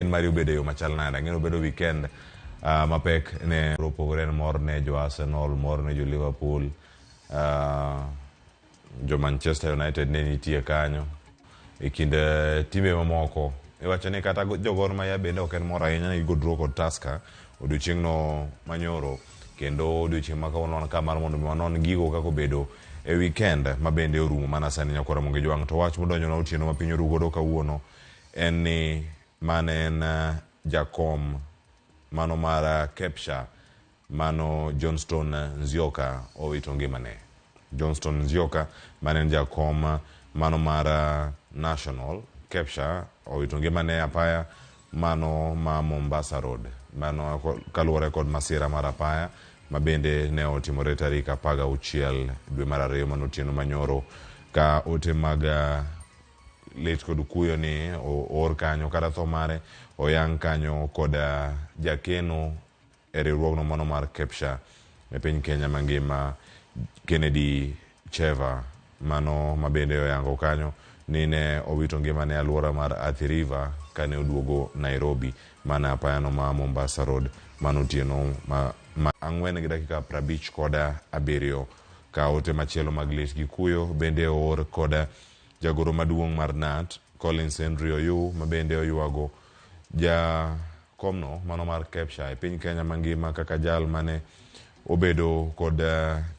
Mario bedo yo machal nada ngeno bedo weekend mapek ne opogore mor ne jo Arsenal, mor ne jo Liverpool, jo Manchester United ne nitie kanyo e kinde time mamoko. Iwacho ni kata jo Gor Mahia bende ok en mor ahinya ni godro kod Tusker odiochieng' no manyoro, kendo odiochieng' ma kawuono ka mar mondo wanon gigo kako bedo e weekend ma bende orumo mana sani nyakora monge jwang'. To wach modonjo na otieno ma piny orugo do kawuono en ni mane en jakom mano mar Kepsha mano Johnston Nzioka owito ngimane. Johnston Nzioka mane en jakom mano mar National Kepsha owito ngimane apaya mano ma Mombasa Road, mano kaluwore kod masira mar apaya ma bende ne otimore tarik 16 dwe mar 2 manotieno manyoro, ka ote mag lit kod kuyo ni or kanyo kata tho mare oyang kanyo kod jakeno e riwruogno mano mar Kepsha e piny Kenya mangima, Kennedy Cheva, mano ma bende oyango kanyo ni ne owito ngimane alwora mar Athi River kane oduogo Nairobi, mana apayano ma Mombasa Road manotieno ma 4:57 ka ote machielo mag lit gi kuyo bende or kod jagoro maduong' mar NAT Collins Henry Oyu ma bende oyuago jakomno mano mar Kepsha e piny Kenya mangima kaka jal mane obedo kod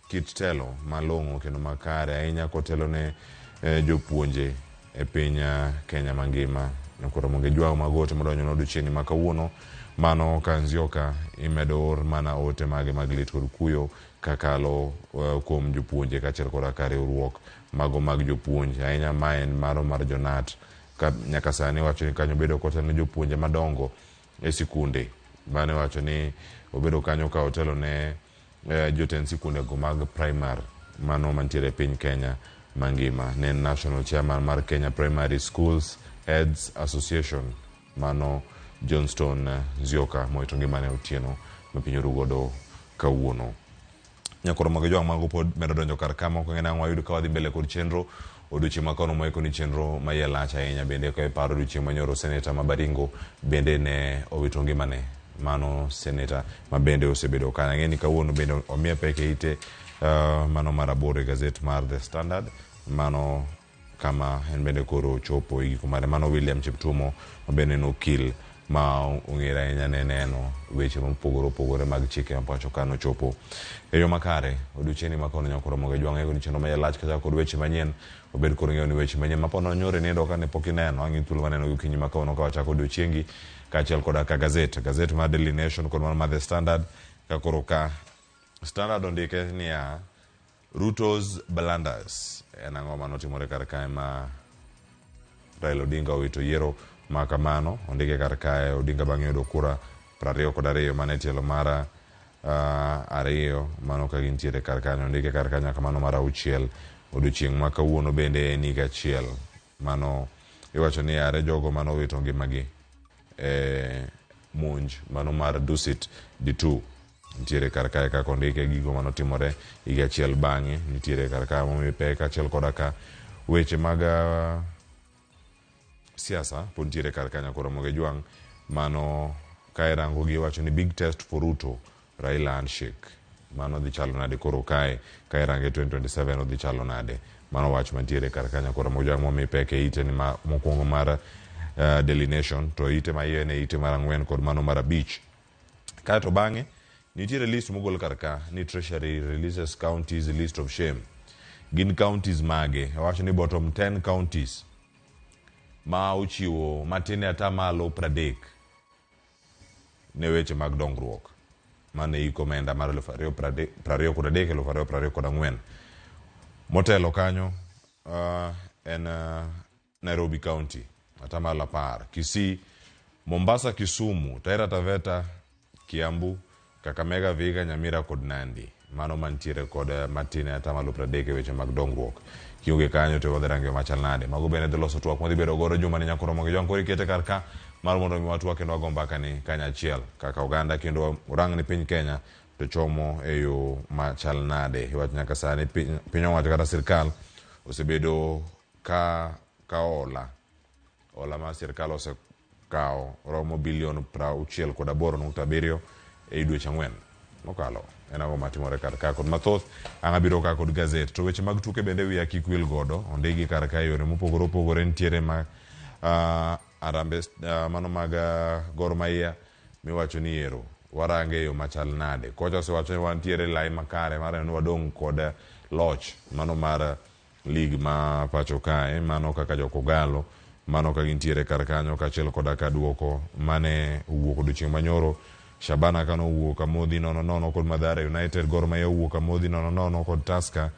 kit telo malong'o kendo makare ahinya kotelo ne jopuonje e piny Kenya mangima. Nakoro monge jwao magote modonjo no odiochieng' ma kawuono mano ka Nzioka imedo or mana ote mage mag lit kod kuyo kakalo kuom jopuonje kaachiel kod riwruok mago mag jopuonje ahinya ma en maro mar jonat ka nyaka sani wacho ni kanyo bedo kotelo ne jopuonje madongo e sikunde. Mane wacho ni obedo kanyo ka otelo ne jotend sikunde go mag primary mano mantiere e piny Kenya mangima. Ne national chairman mar Kenya Primary Schools Heads Association mano Johnston Nzioka moito ngimane otieno ma piny orugo do kawuono. Nyakoro mag jwang' mago pod medo donjo kar kama ko ngena wayudo ka wadhi mbele kod chenro odiochieng' ma kono moiko ni chenro ma yelach ahinya bende ko e paro odiochieng' manyoro Senator Mabaringo bende ne owito ngimane, mano senator ma bende osebedo kana ngeni kawuono bende omiye peke ite mano marabore gazet mar The Standard mano kama en bende koro chopo iko mare mano William Cheptumo ma bende no okil ma ong'ere ahinya ne neno weche mopogore mag chike ma pacho kano chopo e yo makare odiochieng' ma kono nyakoro moge jwang' ego ni chenro ma yalach kata kod weche manyien obed koro ng'eyo ni weche manyien ma pono nyore nindo ka ne pok ineno ang'i thuolo maneno gokinyi ma kono ka wachako odiochiengi kaachiel kod ka gazet mar Daily Nation kod mano mar The Standard ka koro ka Standard ondike niya Ruto's blunders en ang'o manotimore kar kae ma Raila Odinga owito yiero ma kamano. Ondike kar kae Odinga bang' yudo kura 22 mane tielo mara 2 mano ka gintiere kar kanyo. Ondike kar kanyo kamano mar 6 odiochieng' ma kawuono bende en higa achiel mano iwacho ni are jogo mano owito ngimagi monj mano mar Dusit D2 nitiere kar kae ka ondike gigo manotimore higa achiel bang'e nitiere kar kae momi pek achiel koda ka weche mag siasa pod nitiere kar kanyo koro moge jwang' mano kae rango gi wacho ni big test for Ruto Raila handshake mano dhi chalo nade koro kae range 2027 dhi chalo nade mano wach mantiere kar kanyo koro moge jwang' momi peke ite ni mokwongo mar Daily Nation to ite ma yene ite mar 4 kod mano mar 5 kae to bang'e nitiere list mogol kar ka ni Treasury releases counties list of shame. Gin counties mage wacho ni bottom 10 counties ma uchiwo matine atamalo 30 ne weche mag dongruok mane iko menda mar 2023 motelo kanyo en Nairobi County atamalo 10, Kisii, Mombasa, Kisumu, Taita Taveta, Kiambu, Kakamega, Vihiga, Nyamira kod Nandi mano mantiere kod matine atamalo 30 weche mag dongruok. Kionge kanyo to wadhi range machal nade mago bende dhi loso twak modhi bedo goro juma ni nyakoro moge jwang' koro ikete kar ka mar mondo mi watwa kendo wago mbaka ni kanya achiel kaka oganda kendo orang ni piny Kenya to chomo e yo machal nade. Iwach nyaka sani piny owacho kata sirkal osebedo ka ola ma sirkal kao romo bilion 68.7 e dweche 4 mokalo. En ang'o matimore kar ka kod mathoth ang'abiro ka kod gazet to weche mag tuke bende wiya kik wil godo ondigi kar ka yore mopogore opogore ntiere ma Arambe mano mag Gor Mahia miwacho ni ero warange yo machal nade. Kocha osewacho ni wantiere lai makare mar ni wadong kod loch mano mar lig ma pacho kae, mano kaka jokogalo, mano ka gintiere kar kanyo kachiel koda ka duoko mane owuok odiochieng' manyoro. Shabana Kano owuok kamodhi 0-0 kod Mathare United. Gor Mahia owuok kamodhi 0-0 kod Tusker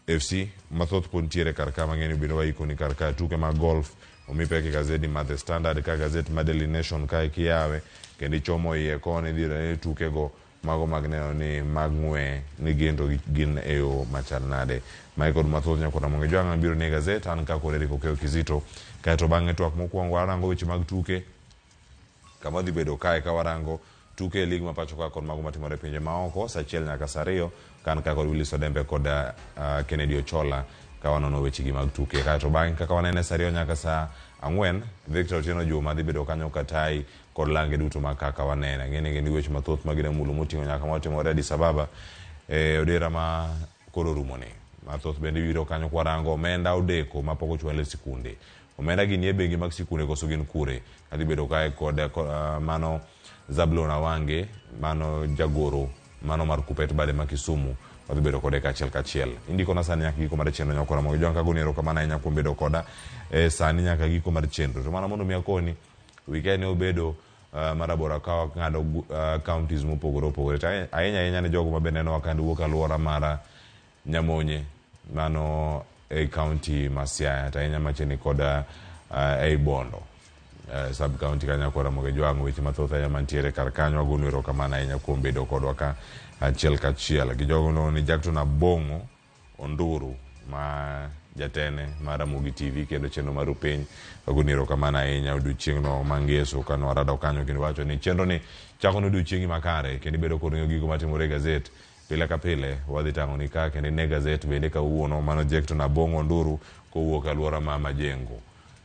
FC. Mathoth pod ntiere kar ka mang'eny biro waikoni kar ka tuke mag golf omipeke gazeti ma The Standard ka gazeti ma Daily Nation ka kiyawe kendo ichomo iye koni dhira tuke go mago mag neno ni mag ng'we ni gendo gin eyo machal nade. Michael mathoth nyakona monge jwang'a biro ne gazeti an ka kod Eric Okeo Kizito kaeto bang'e twak mokwongo warango weche mag tuke kama dhi bedo kae ka warango tuke lig ma pacho ka kod mago matimore pinje maoko sa achiel nyaka sa ariyo kan ka kod Willis Odembe kod Kennedy Ochola ka wanono weche gi mag tuke kaeto bang'e kaka wanene sa ariyo nyaka sa 4 Victor Otieno Juma dhi bedo kanyo katai kod lange duto ma kaka wanene ng'ene gini weche mathoth magina mulo moting'o nyaka matimore Addis Ababa odera ma koro rumone. Mathoth bende biro kanyo kwarango omenda odeko mapok ochwal e sikunde. Omenda gini e bengi mag sikunde koso gin kure. Adhi bedo kae kod mano Zablon Awange, mano jagoro, mano mar Kupet bade ma Kisumu, wadhi bedo kode kachiel. Indiko na sani nyaka giko mar chenro nyakona mogo jwanka gonero kamana inya kuom bedo koda sani nyaka giko mar chenro. To mana mondo miakoni weekend ne obedo marabora kawa ng'ado counties mopogore opogore. Ahinya ne jogo mabende neno wakandi wuok aluora mara Nyamonye, mano county ma Siaya, ahinya macheni koda Bondo. Sub county kanya kwara moge jwango weche mathoth ahinya mantiere kar kanyo agonero kamana ahinya kuom bedo kodwa ka achiel kachiel. Gijogo no ni Jackton Abongo Onduru ma jatene mar Ramogi TV kendo chenro mar piny agonero kamana ahinya odiochieng' no mangeso kano arado kanyo kendo wacho ni chenro ni chako no odiochieng' makare kendo bedo kod gigo matimore gazet pile ka pile wadhi tang'o ni ka kendo ne gazet bende kawuono mano Jackton Abongo Onduru kowuok aluora ma Majengo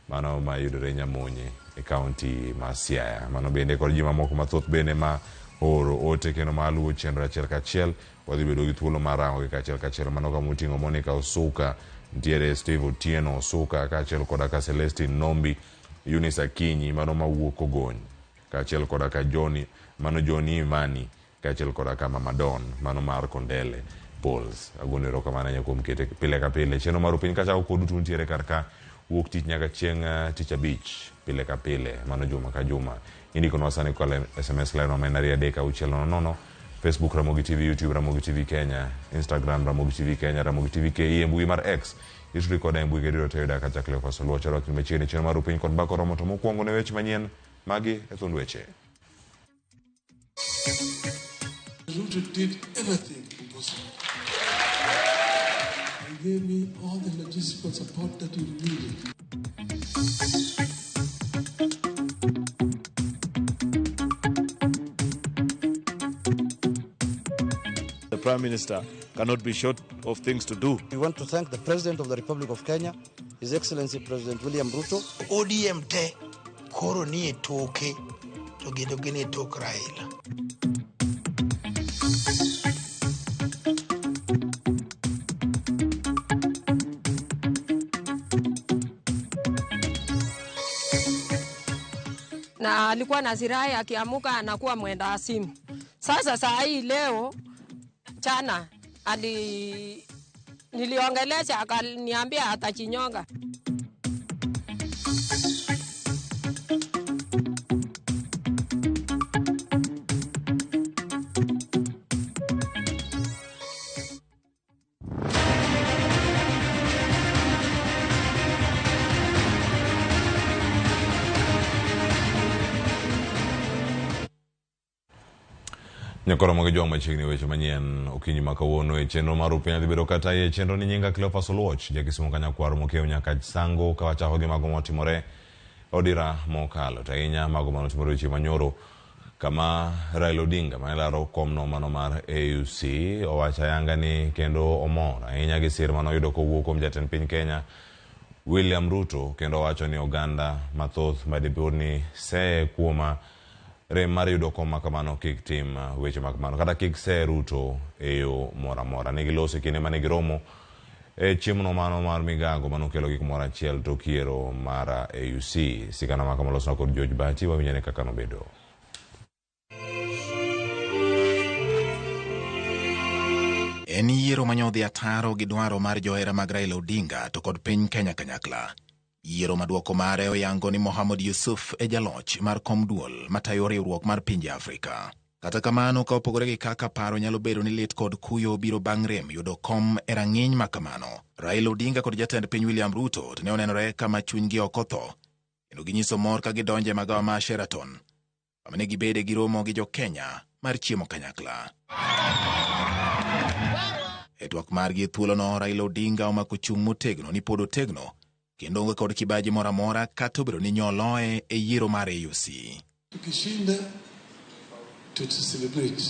mano ma yudore Nyamonye e county ma Siaya. Mano bende kod ji mamoko mathoth bende ma oro ote kendo maluwo chenro achiel kachiel wadhi bedo gi thuolo mar rango gi achiel kachiel. Mano ka moting'o Monica Osuka, ntiere Steve Otieno Osuka kachiel koda ka Celestine Nombi, Eunice Akinyi mano mawuok Ogony kachiel koda ka Johnny Imani kachiel koda ka Mama Don mano mar Kondele Polls. Agonero kamana nyakuom kete pile ka pile chenro mar piny kachako kod utu ntiere kar ka wuok tich nyaka chieng' tich abich pile ka pile mano juma ka juma. Indiko nwa sani kwa SMS line omenda 360 Facebook Ramogi TV, YouTube Ramogi TV Kenya, Instagram Ramogi TV Kenya, Ramogi TV KE, mbui mar X ituri koda mbui gediro teyuda kata Cleophas Oluoch rwakni machiegni chenro mar piny kod bako romo to mokwongo ne weche manyien magi e thund weche. Ruto did everything possible. He gave me all the logistical support that we needed. The Prime Minister cannot be short of things to do. We want to thank the President of the Republic of Kenya, His Excellency President William Ruto. ODM te koro ni e toke to gedo gene tok Raila. Na alikuwa na zirai akiamuka anakuwa mwenda simu. Sasa saa hii leo chana niliongelesha akaniambia atachinyonga. Nyakoro moge jwang' machiegni weche manyien okinyi makawuono e chenro mar piny dhi bedo kata e chenro ni nyinga Cleophas Oluoch jakisimu kanyakwaro mokeo nyaka sango ka wachako gi mago motimore odira mokalo to ahinya mago manotimore weche manyoro kama Raila Odinga manelaro komno mano mar AUC owacho ayanga ni kendo omor ahinya gi sir manoyudo kowuok kuom jatend piny Kenya William Ruto kendo wacho ni oganda mathoth madibuni se kuoma rem mar yudo koma kamano kik tim weche makamano kata kik se Ruto eyo mora mora. Negilose kinde mane giromo chiemo mano mar migago manokelo gik moro achiel tok yiero mar AUC. Sigana makamolosna kod George Bati wawinjane kaka nobedo. En yiero manyodhi ataro gi dwaro mar johera mag Raila Odinga to kod piny Kenya kanyakla. Yiero maduoko mare oyango ni Mohamud Yusuf e jaloch mar kom duol matayo riwruok mar pinje Afrika. Kata kamano ka opogore gi kaka paro nyalo bedo ni lit kod kuyo biro bang' rem yudo kom e rang'iny makamano, Raila Odinga kod jatend piny William Ruto ne onenore kama chunygi ok otho kendo ginyiso mor ka gidonje magawa ma Sheraton kamane gibede gi romo gi jo-Kenya mar chiemo kanyakla. E twak margi thuolono, Raila Odinga omako chung' motegno ni pod otegno kendo onge kod kibaji mora mora kata obedo ni nyoloe e yiero mar AUC. Tukishinda tutacelebrate.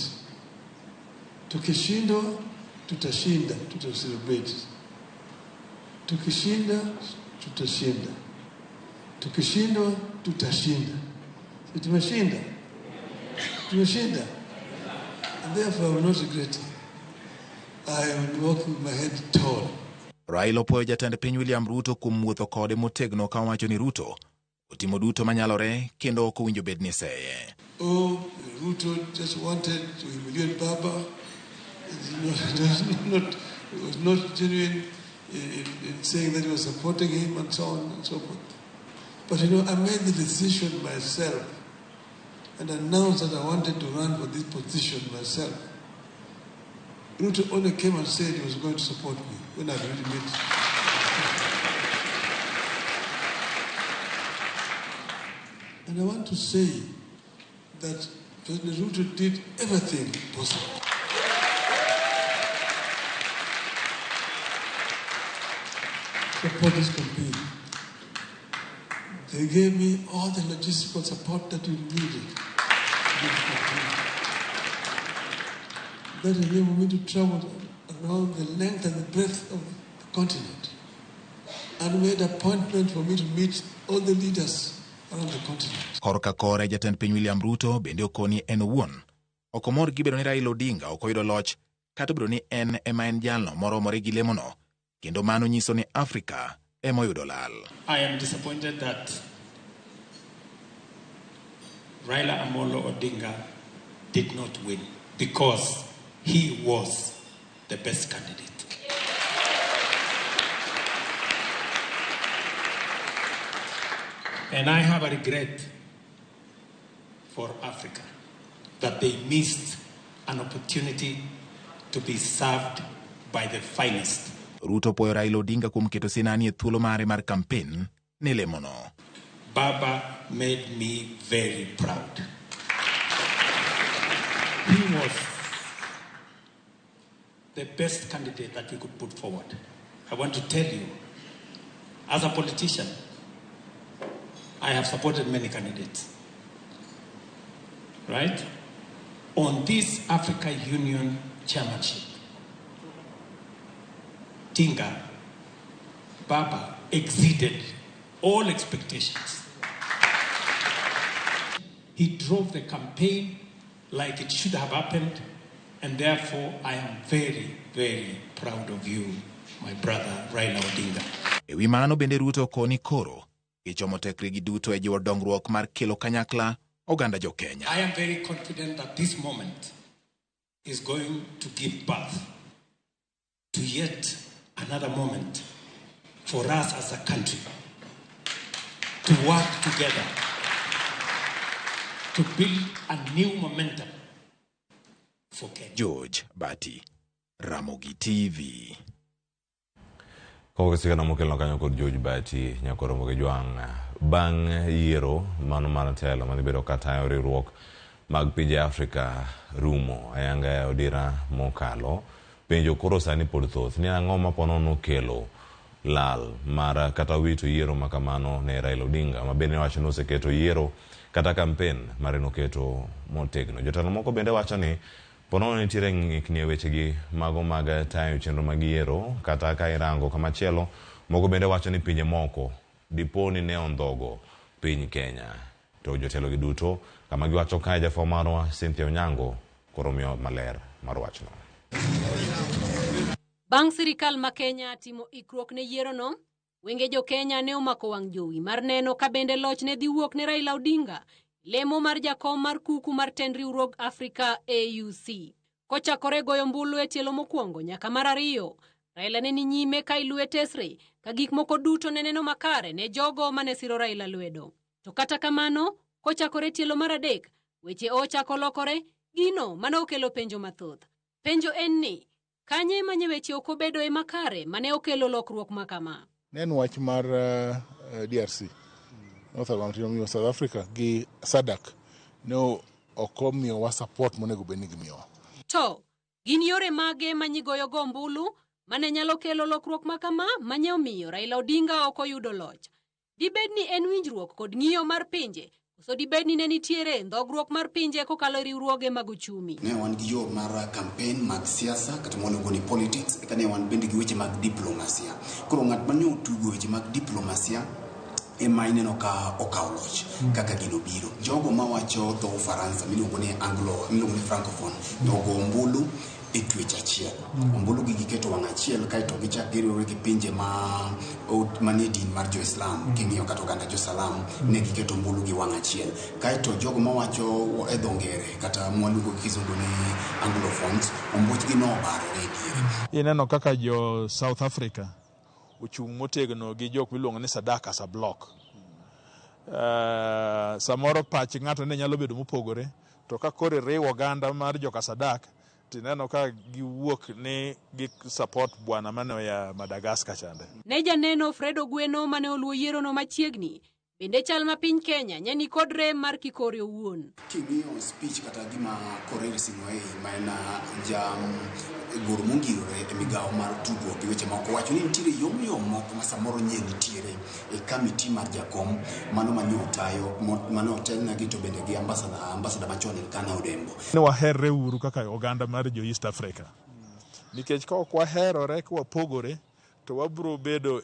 Tukishindwa tutashinda, tutacelebrate. Tukishinda tutashinda. Tukishindwa tutashinda. Tumeshinda. Tumeshinda. And therefore I will not regret it. I will walk with my head tall. Raila opoyo jatend piny William Ruto kuom wuotho kode motegno ka wacho ni Ruto otimo duto manyalore kendo ok owinjo bed ni seye. Oh, Ruto just wanted to humiliate Baba. It was not genuine in saying that he was supporting him and so on and so forth. But I made the decision myself and announced that I wanted to run for this position myself. Ruto only came and said he was going to support me when I really met. And I want to say that President Ruto did everything possible. Support this campaign. They gave me all the logistical support that we needed. That enabled me to travel around the length and the breadth of the continent and made an appointment for me to meet all the leaders around the continent. Korka kore jatend piny William Ruto bende okoni en owuon okomor gibedo ni Raila Odinga okoyudo loch kata obedo ni en ema en jalno moromore gi lemono kendo mano nyiso ni Afrika ema oyudo lal. I am disappointed that Raila Amolo Odinga did not win because he was the best candidate. And I have a regret for Africa that they missed an opportunity to be served by the finest. Ruto poyo Raila Odinga kuom keto sinani e thuolo mare mar campaign ne lemono. Baba made me very proud. He was the best candidate that we could put forward. I want to tell you, as a politician, I have supported many candidates. Right? On this Africa Union chairmanship, Tinga, Baba exceeded all expectations. He drove the campaign like it should have happened, and therefore I am very, very proud of you, my brother Raila Odinga. Ewi mano bende Ruto koni koro ichomo tekre gi duto e jiwo dongruok mar kelo kanyakla oganda jo Kenya. I am very confident that this moment is going to give birth to yet another moment for us as a country to work together to build a new momentum for Kenya. George Bati, Ramogi TV. Kogo sigana mokelno kanyo kod George Bati nyakoro moge jwang bang yiero mano mar telo mane bedo katayo riwruok mag pinje Afrika rumo ayanga odira mokalo penjo koro sani pod thoth ni ang'o mapono nokelo lal mar kata wito yiero makamano ne Raila Odinga mabende wacho ni oseketo yiero kata campaign mare noketo motegno. Jotelo moko bende wacho ni pono nitiere ng'ikni e wechegi mago mag tayo chenro mag yiero kata ka irango kamachielo Moko bende wacho ni pinje moko diponi ne ondhogo piny Kenya. To jotelo gi duto kama giwacho kae jafo marwa Cynthia Onyango koro miyo maler mar wachno. Bang' sirikal ma Kenya timo ikruok ne yiero no, wenge jo Kenya ne omako wang' jowi mar neno ka bende loch ne dhi wuok ne Raila Odinga, lemo mar jakom mar kuku mar tend riwruog Afrika AUC. Kochakore goyo mbulu e tielo mokwongo nyaka mar ariyo, Raila ne ni nyime ka iluwe tesre ka gik moko duto ne neno makare ne jogo mane siro Raila lwedo. To kata kamano, kochakore tielo mar adek, weche ochako lokore, gino mane okelo penjo mathoth. Penjo en ni, kanye manye weche ok obedo e makare mane okelo lokruok makama? Nen wach mar DRC, North South Africa gi SADC ne okomiyo wa support monego bedni gimiyowa. To, gin yore mage manyigoyo go mbulu mane nyalo kelo lokruok makama manye omiyo Raila Odinga ok oyudo loch? Dibed ni en winjruok kod ng'iyo mar pinje, so dibed ni ne nitiere ndhogruok mar pinje kokalo riwruoge mag uchumi. Ne wan gi yo mar campaign mag siasa kata monego ni politics, eka ne wan bende gi weche mag diplomasia. Koro ng'at mane otugo weche mag diplomasia ema ineno ka okawo loch kaka gino biro. Jogo mawacho dho Ufaransa miluongo ni Anglo, miluongo ni Francophone, to go ombulu e twech achiel. Ombulu gi giketo wang' achiel kaeto gichak giriwore gi pinje manie din mar Jo-Islam, king'iyo kata oganda Jo-Salam ne giketo ombulu gi wang' achiel. Kaeto jogo mawacho e dho ngere kata mwaluongo gi kizungu ni Anglophones, ombuchgi no obarore e diere. Ineno kaka jo South Africa uchung' motegno gi jok miluongo ni SADC as a block. Samoro pach ng'ato ne nyalo bedo mopogore, to ka kore riwo oganda mar joka SADC, tineno ka giwuok ni gi support bwana mane ya Madagascar chande. Ne janeno Fredo Gweno mane oluwo yiero no machiegni, bende chal ma piny Kenya nyani kod rem mar kikore owuon. King'iyo speech kata gima Korir Sing'oei ma en goro mongirore e migawo mar tugo gi weche moko wacho ni nitiere yomyom moko ma samoro nye nitiere e kamiti mar jakom mano mane otayo mane otelna gi to bende gi ambassador machon Elkana Odembo. Ne waherre uru kaka oganda mar jo East Africa. Nikech ka ok waherore ka wapogore to wabro bedo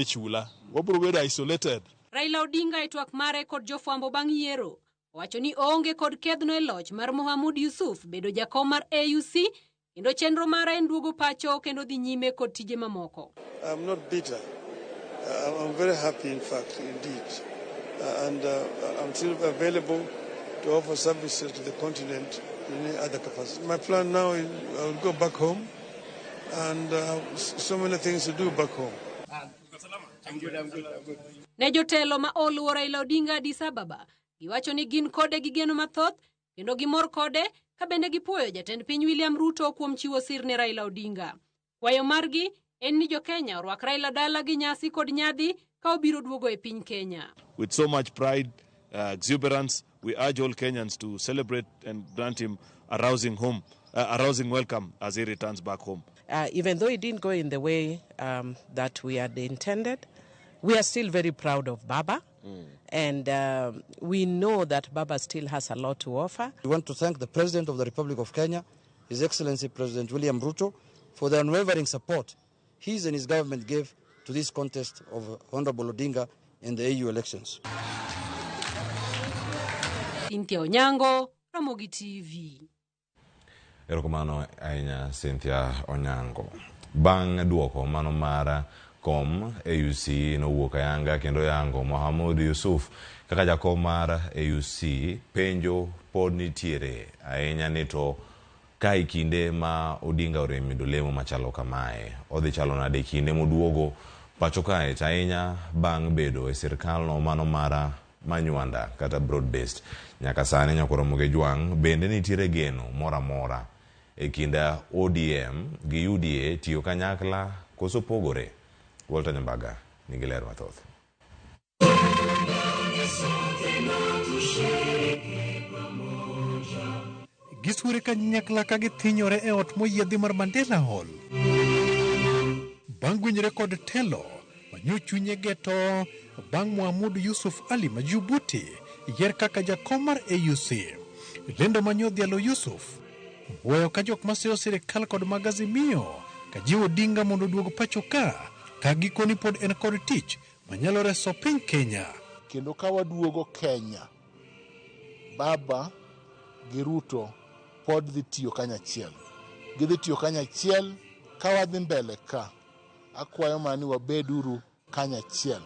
chula, wabro bedo isolated. Raila Odinga e twak mare kod jofwambo bang' yiero owacho ni oonge kod kedhno e loch mar Mohamud Yusuf bedo jakom mar AUC, kendo chenro mare en duogo pacho kendo dhi nyime kod tije mamoko. I'm not bitter. I'm very happy, in fact, indeed. And I'm still available to offer services to the continent in any other capacity. My plan now is I will go back home, and so many things to do back home. I'm good. Ne jotelo ma oluwo Raila Odinga Addis Ababa giwacho ni gin kode gi geno mathoth kendo gimor kode ka bende gipuoyo jatend piny William Ruto kuom chiwo sir ne Raila Odinga. Kwayo margi en ni jo Kenya orwak Raila dala gi nyasi kod nyadhi ka obiro duogo e piny Kenya. With so much pride, exuberance, we urge all Kenyans to celebrate and grant him a rousing welcome as he returns back home. Even though it didn't go in the way that we had intended, we are still very proud of Baba. And we know that Baba still has a lot to offer. We want to thank the President of the Republic of Kenya, His Excellency President William Ruto, for the unwavering support his and his government gave to this contest of Honorable Odinga in the AU elections. Cynthia Onyango, Ramogi TV. Erokamano ahinya Cynthia Onyango. Bang' duoko mano mara kom AUC nowuok ayanga kendo yango Mohamud Yusuf kaka jakom mar AUC penjo pod nitiere ahinya ni to ka kinde ma Odinga oremido lemo machalo kamae odhi chalo nade kinde moduogo pacho kae ahinya bang' bedo e sirkal no mano mara manywanda kata broad based nyaka sani nyakoromo gi jwang' bende nitiere geno mora mora e kinda ODM gi UDA tiyo kanyakla koso pogore. Walter Nyambaga nigi ler mathoth. Gisure kanyakla ka githinyore e ot moyiedhi mar Mandela Hall. Bang' gwenyre kod telo manyochunye geto bang' Mohamud Yusuf Ali Majubuti yier kaka jakom mar AUC. Lendo manyodhialo Yusuf wuoyo ka jok masiro sirikal kod magazimio ka jiwo Odinga mondo duogo pacho ka gikoni pod en kod tich manyalo reso piny Kenya. Kendo ka waduogo Kenya, Baba gi Ruto pod dhi tiyo kanyachiel. Gidhi tiyo kanyachiel ka wadhi mbele ka. Akwayo mani wabeduru kanyachiel.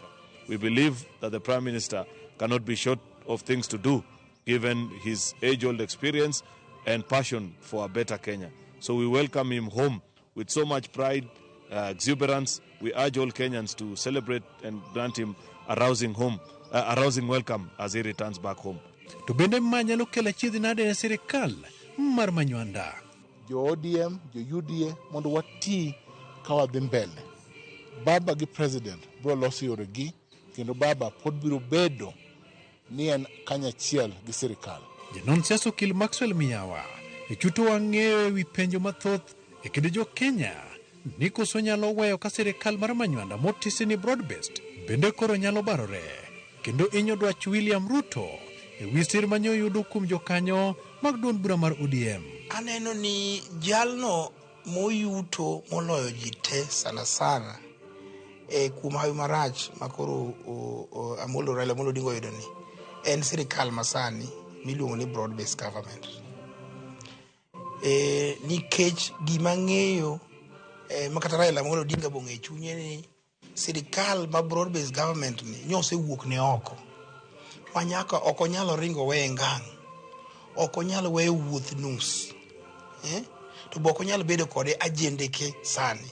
We believe that the Prime Minister cannot be short of things to do, given his age-old experience and passion for a better Kenya. So we welcome him home with so much pride, exuberance. We urge all Kenyans to celebrate and grant him a rousing welcome as he returns back home. To bende manyalo kelo achiedhi nade ne sirikal mar manywanda. Jo ODM, jo UDA, mondo wati ka wadhi mbele. Baba gi president bro losi yoregi, kendo Baba pod biro bedo ni en kanyachiel gi sirikal. Janon siasa okil Maxwell Miyawa e chuto wang'eyo wi penjo mathoth e kinde jo Kenya ni koso nyalo weyo ka sirikal mar manywanda motisi ni broad-based bende koro nyalo barore, kendo inyo dwach William Ruto e wi sir manyo yudo kuom jokanyo mag duond bura mar ODM. Aneno ni jalno moyuto moloyo ji te sana kuom hawi marach makoro Raila Amolo Odinga oyudo ni en sirikal masani miluongo ni broad based government. Nikech gima ng'eyo makata Raila Amolo Odinga bong'e chunye ni sirikal ma broad based government ni nyose wuok ne oko. Manyaka oko nyalo ringo we ngang. Oko nyalo we wuoth nus. To boko nyalo bedo kode agende ke sani.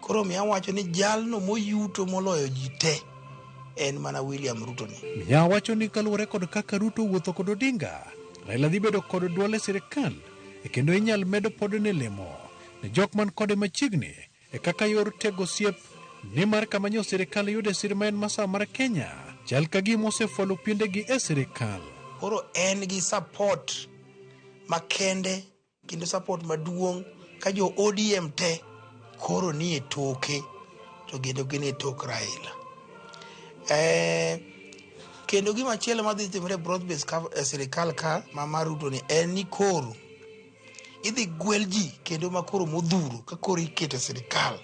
Koro miya wacho ni jalno moyuto moloyo ji te en mana William Ruto ni. Miya wacho ni kaluwore kod kaka Ruto wuotho kod Odinga, Raila dhi bedo kod duole sirikal kendo inyal medo pod ne lemo ne jok man kode machiegni kaka yor tego siep ni mar kama nyo sirikal yude sir ma en masa mar Kenya chal ka gima osefualo piende gi e sirikal. Koro en gi support makende kendo support maduong' ka jo ODM te koro ni e toke to gendo gine tok Raila. Kendo gima chielo madhi timre broad based sirikal ka ma Ruto ni en ni koro idhi gwel ji kendo makoro modhuro ka koro ikete sirikal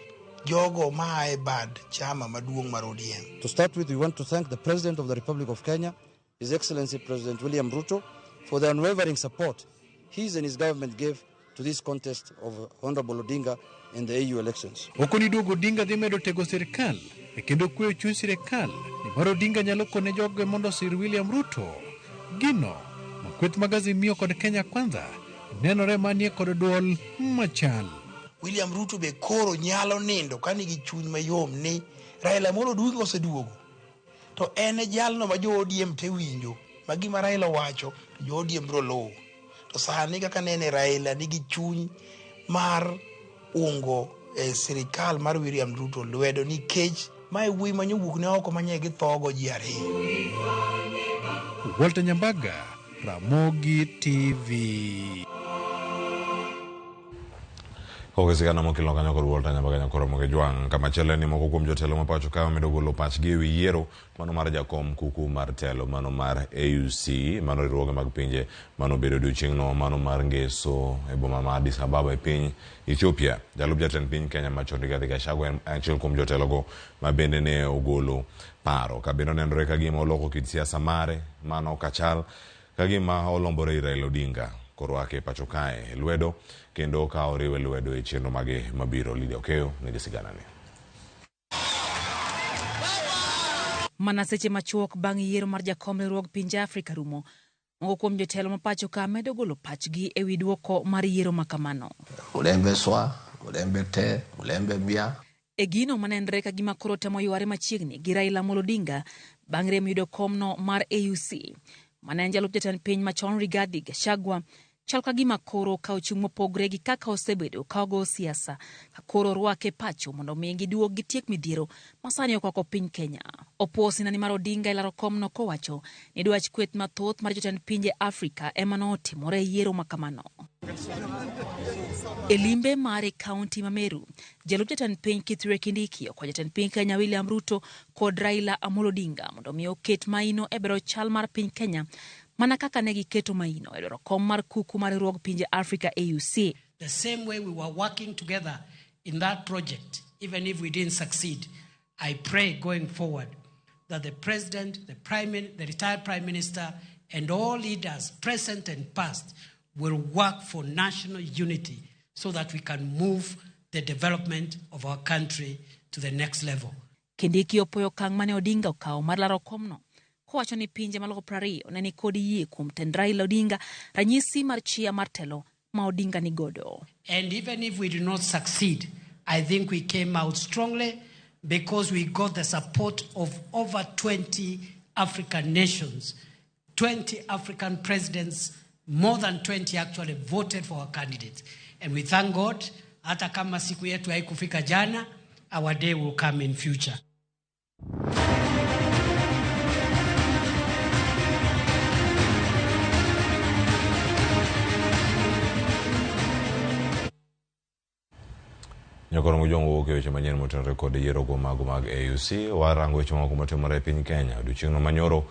jogo maae bad chama maduong' mar ODM. To start with, we want to thank the President of the Republic of Kenya, His Excellency President William Ruto, for the unwavering support his and his government gave to this contest of Honorable Odinga in the AU elections. Okoni duogo Odinga dhi medo tego sirikal kendo kweyo chuny sirikal ni mar Odinga nyalo kone jogo mondo sir William Ruto. Gino makweth mag Azimio kod Kenya Kwanza nenore manie kod duol machal. William Ruto be koro nyalo nindo ka nigi chuny mayom ni Raila Amolo Odinga oseduogo. To en jalno ma jo ODM te winjo ma gima Raila wacho jo ODM bro lowo. To sani kaka nene Raila nigi chuny mar ungo sirikal mar William Ruto lwedo nikech mae wuoyi manyo wuok ne oko manye gi thogo ji ariyo. Walter Nyambaga, Ramogi TV. Kokesigana mokilo kanyo kod Walter Nyambaga nyakoro moke jwang' kama chele ni moko kuom jotelo ma pacho kae medo golo pachgi e wi yiero mano mar jakom kuku mar telo mano mar AUC mano riwruoge mag pinje mano bedo odiochieng'no mano mar ngeso e boma ma Addis Ababa e piny Ethiopia. Jalup jatend piny Kenya machon Rigathi Gachagua en achiel kuom jotelogo ma bende ne ogolo paro ka bende nenore ka gima oloko kit siasa mare mano kachal ka gima olombore Raila Odinga koro ake pacho kae lwedo kendo ka oriwe lwedo e chenro mage mabiro. Lydia Okeyo nigi sigana ni. Mana seche machuok bang' yiero mar jakom riwruog pinje Afrika rumo, moko kuom jotelo ma pacho ka medo golo pachgi e wi duoko mar yiero makamano. Mulembe swa, mulembe te, mulembe bia. E gino manenre ka gima koro temo yware machiegni gi Raila Amolo Odinga bang' rem yudo komno mar AUC. Mana jalup jatend piny machon Rigathi Gachagua chal ka gima koro ka ochung' mopogre gi kaka osebedo ka ogo siasa ka koro rwake pacho mondo mi giduog gitiek midhiero masani okwako piny Kenya. Opuo sinani mar Odinga ilaro komno kowacho ni dwach kweth mathoth mar jotend pinje Afrika ema notimore yiero makamano. E limbe mare kaunti ma Meru, jalup jatend piny Kithure Kindiki kwa jatend piny Kenya William Ruto kod Raila Amolo Odinga mondo mi oket maino e bero chal mar piny Kenya mana kaka ne giketo maino e dwaro kom mar kuku mar riwruog pinje Afrika AUC. The same way we were working together in that project, even if we didn't succeed, I pray going forward that the President, the retired Prime Minister, and all leaders, present and past, will work for national unity so that we can move the development of our country to the next level. Kindiki opoyo kang mane Odinga okawo mar laro komno, kowacho ni pinje maloko 20 ne ni kod yie kuom tend Raila Odinga ranyisi mar chia mar telo ma Odinga ni godo. And even if we do not succeed, I think we came out strongly because we got the support of over 20 African nations, 20 African presidents, more than 20 actually voted for our candidates. And we thank God, hata kama siku yetu haikufika jana, our day will come in future. Nyakoro mujong wuok e weche manyien motenore kod yiero go mago mag AUC warango weche moko motimore e piny Kenya. Odiochieng'no manyoro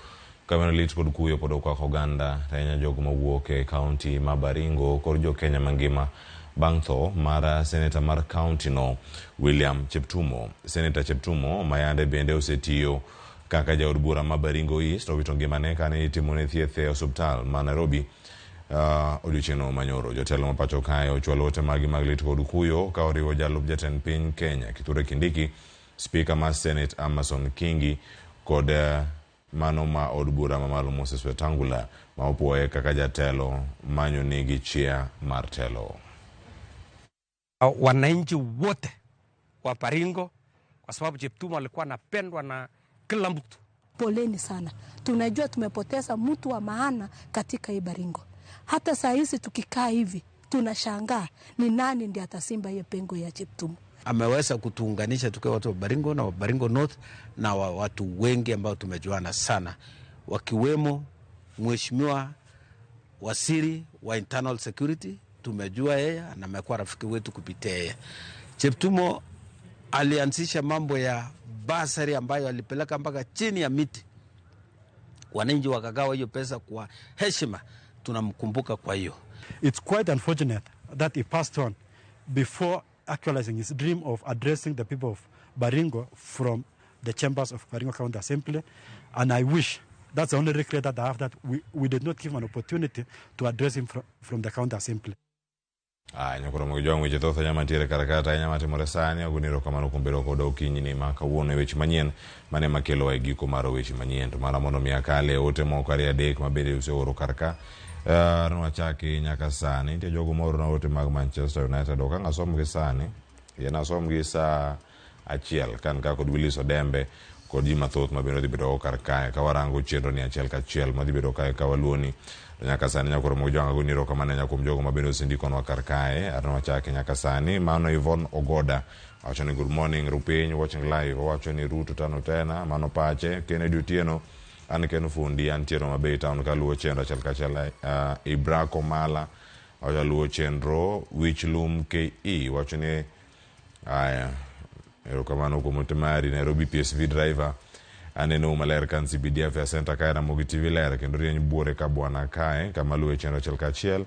kamano lit kod kuyo pod okwako oganda ahinya jogo mawuok e kaunti ma Baringo kod jo Kenya mangima bang' tho mar seneta mar kaunti no William Cheptumo. Seneta Cheptumo mayande bende osetiyo kaka jaod bura ma Baringo East owito ngimane kane itimone thieth e osiptal ma Nairobi. Odiochieng'no manyoro jotelo ma pacho kae ochwalo ote mag lit kod kuyo ka oriwo jalup jatend piny Kenya Kithure Kindiki, Speaker mar Senate Amason Kingi kod mano ma od bura mamalo Moses Wetangula ma opuoye kaka jatelo manyo nigi chia mar telo. Wananchi wote wa Baringo kwa sababu Cheptumo alikuwa anapendwa na kila mtu. Poleni sana. Tunajua tumepoteza mtu wa maana katika hii Baringo. Hata saa hizi tukikaa hivi tunashangaa ni nani ndiye atasimba hiyo pengo ya Cheptumo. Ameweza kutuunganisha tukiwa watu wa Baringo na wa Baringo North na watu wengi ambao tumejuana sana, wakiwemo Mheshimiwa Waziri wa Internal Security, tumejua yeye na amekuwa rafiki wetu kupitia yeye. Cheptumo alianzisha mambo ya basari ambayo alipeleka mpaka chini ya miti. Wananchi wakagawa hiyo pesa kwa heshima, tunamkumbuka kwa hiyo. It's quite unfortunate that he passed on before actualizing his dream of addressing the people of Baringo from the chambers of Baringo County Assembly, and I wish, that's the only regret that I have, that we did not give him an opportunity to address him from the County Assembly. Nyakoro mojong weche thoth nyamatiere karakata nyamatimore sani aguniro kamano kumbero koda okinyi ni maka wuone weche manyien mane makelo wa giko mar weche manyien to mara mono miakale ote moko ari adek mabede useoro karka nwachaki nyaka sani nitie jogo moro na ote mag Manchester United okanga somgi sani yena somgi saa achiel kan ka kod Willis Odembe kod ji mathoth mabiro dhi bedo karka ka warango chenro ni achiel ka achiel madhi bedo kae ka waluoni nyaka sani nyakoro mojong aguniro kamano nyakom jogo mabiro sindiko nwa karkae arnwachaki nyaka sani mano Yvonne Ogoda wacho ni good morning Rupiny watching live wacho ni Ruto tano tena mano pache Kennedy Otieno an ken fundi antiero mabei town ka luo chenro achiel ka achiel Ibrako Mala wacho luo chenro Wichlum KE wacho ni aya erokamano kuom temari Nairobi PSV driver aneno maler kan CBDF ya center kae na Mogi TV ler kendo rieny buore ka bwana kae kama luwe chenro achiel ka achiel.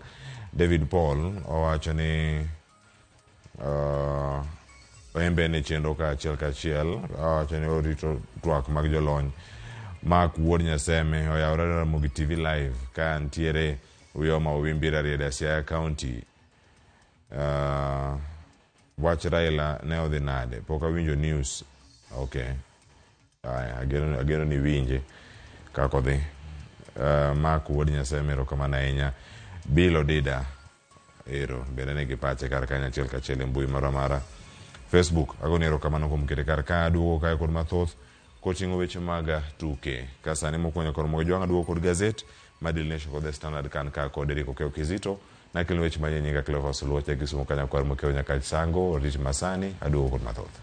David Paul owacho ni oembe ne chenro ka achiel ka achiel owacho ni orito twak mag jolony. Mark Wuod Nyaseme oyawore na Mogi TV live ka ntiere uyoma Owimbira Rieda Siaya County. Wach Raila ne odhi nade poka winjo news. Okay. Ageno ni winje kako dhi. Mark Wuod Nyaseme erokamano ahinya. Bill Odida ero bende nigi pache kar kanyo achiel ka achiel e mbui mara Facebook agoni erokamano kuom kete kar ka duogo kae kod mathoth koting'o weche mag tuke ka sani mokonyo kor mojong aduogo kod gazet Daily Nation kod The Standard kan ka kod Eric Okeo Kizito na kelo weche manyien nyinga Cleophas Luoche kisumo kanya kwar mokeo nyaka sango Rich Masani aduogo kod mathoth.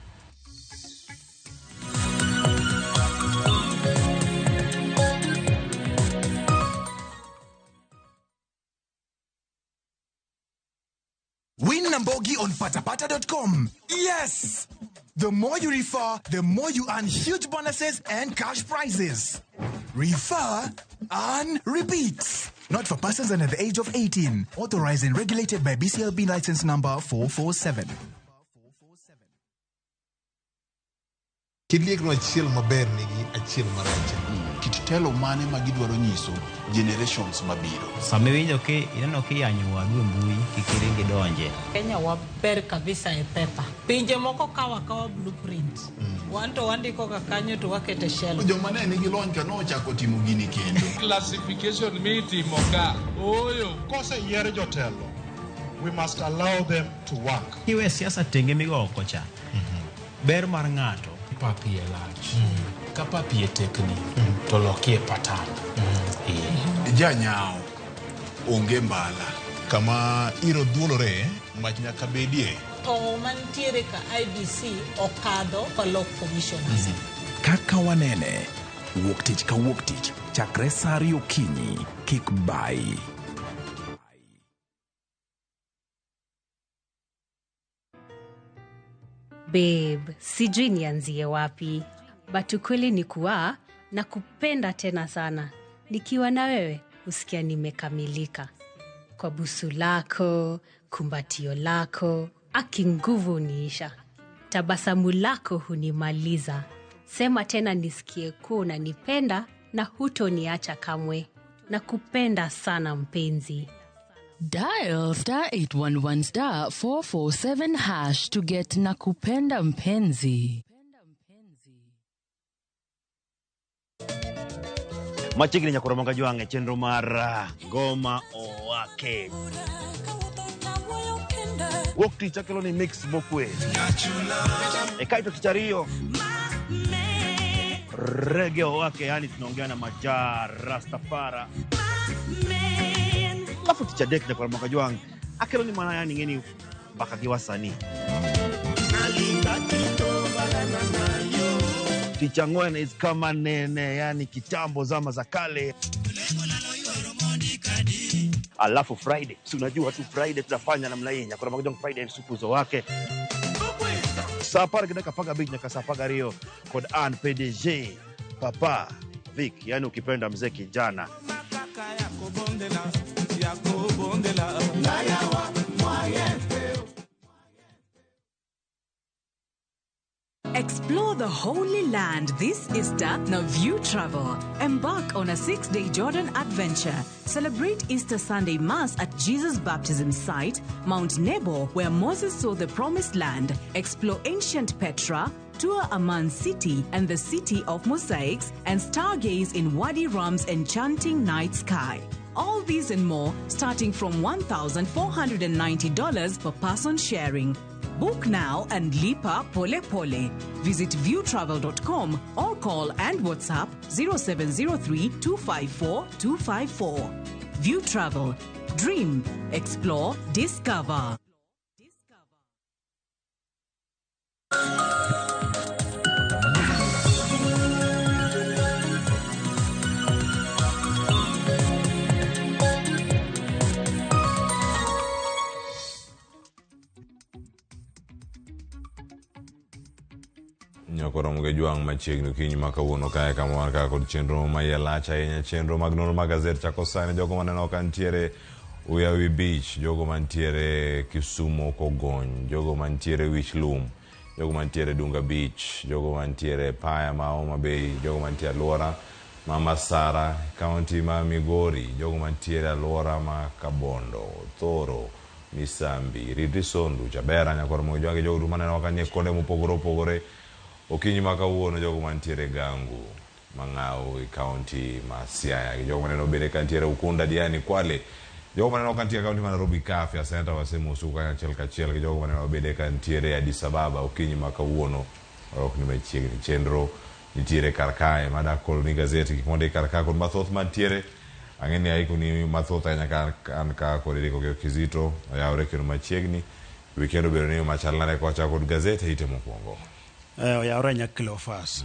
Win Nambogi on patapata.com. Yes! The more you refer, the more you earn huge bonuses and cash prizes. Refer and repeat. Not for persons under the age of 18. Authorized and regulated by BCLB license number 447. Kidliekno achiel maber nigi achiel marach. Kit telo mane ma gidwaro nyiso generations mabiro. Sama iwinjo ineno kiyanyo wadu e mbui kikiringi donje. Kenya waber kabisa e pepa. Pinje moko kawa blueprint. Wanto wandiko ka kanyo to wakete shell. Joma ne nigi lony ka nochako timo gini kendo. Classification mitimo ka. Oyo. Kose yier jotelo, we must allow them to work. Iwe siasa tenge migo kocha. Ber mar ng'ato. Papi e lach. Ka papi e tekni. To loki e patan. Janyao onge mbala. Kama iro dhuolore, mach nyaka bedie. To mantiere ka IBC okadho kolok commissioners. Kaka wanene, wuok tich ka wuok tich, chakre sa 2 okinyi, kik bai. Babe, sijui nianzie wapi, but ukweli ni kuwa na kupenda tena sana. Nikiwa na wewe, usikia nimekamilika. Kwa busu lako, kumbatio lako, aki nguvu uniisha. Tabasamu lako hunimaliza. Sema tena nisikie kuwa unanipenda na hutoniacha kamwe. Na kupenda sana mpenzi. Dial *811 447 hash to get Nakupenda Mpenzi. Machigni nyakura monga juange chenro mar Goma Owake. Wokti chakelo ni mix mokwe. Ekaito kichario. Reggae Owake, yani tunaongea na Majar Rastafara. Lafu ticha dek nyakura monga juange. Akelo ni mana yani ngeni baka kiwasani. Ticha Ngwene is kama nene, yani kitambo zama za kale. Alafu Friday, si unajua tu Friday tunafanya namna hii. Nyakura monga juange Friday supuzo wake. Sapara kidaka paga beat nyaka sapaga rio. Kod Ann PDG Papa Vic, yani ukipenda mzee kijana. Explore the Holy Land this Easter na View Travel. Embark on a 6-day Jordan adventure. Celebrate Easter Sunday Mass at Jesus Baptism Site, Mount Nebo, where Moses saw the Promised Land. Explore ancient Petra, tour Amman City and the City of Mosaics, and stargaze in Wadi Rum's enchanting night sky. All these and more starting from $1,490 per person sharing. Book now and lipa pole pole. Visit viewtravel.com or call and WhatsApp 0703 254 254. View Travel. Dream, explore, discover. Nyakura monga juang machiegni kinyi makawuono kae kama wan kaka kod chenro mayelacha ahinya chenro mag nonro mag gazet chako sani. Jogo maneno kantiere Uyawi Beach, jogo mantiere Kisumo Kogony, jogo mantiere Wichlum, jogo mantiere Dunga Beach, jogo mantiere Paya ma Homa Bay, jogo mantiere Alwora ma Masara, County ma Migori, jogo mantiere Alwora ma Kabondo, Thoro, Misambi, Ridisondu, Chabera. Nyakura monga juange jogo maneno kanie konde mopogore opogore. Okinyi makawuono jogo mantiere Gangu, Mang'au, County ma Siaya, jogo maneno bende kantiere Ukunda, Diani, Kwale, jogo maneno kantiere County ma Nairobi Kafia, Senta wasemo usuka achiel kachiel, jogo maneno bende kantiere Addis Ababa. Okinyi makawuono ok ni machiegni chenro nitiere karkae madak koloni gazeti kiponde karkae kod mathoth mantiere. Ang'eni aiko ni mathoth ahinya an ka kod Eriko Kizito oyawre kendo machiegni. Weekend obiro ni machalnare kocha kod gazeti ite mokwongo. Oyawre Nyakilofas.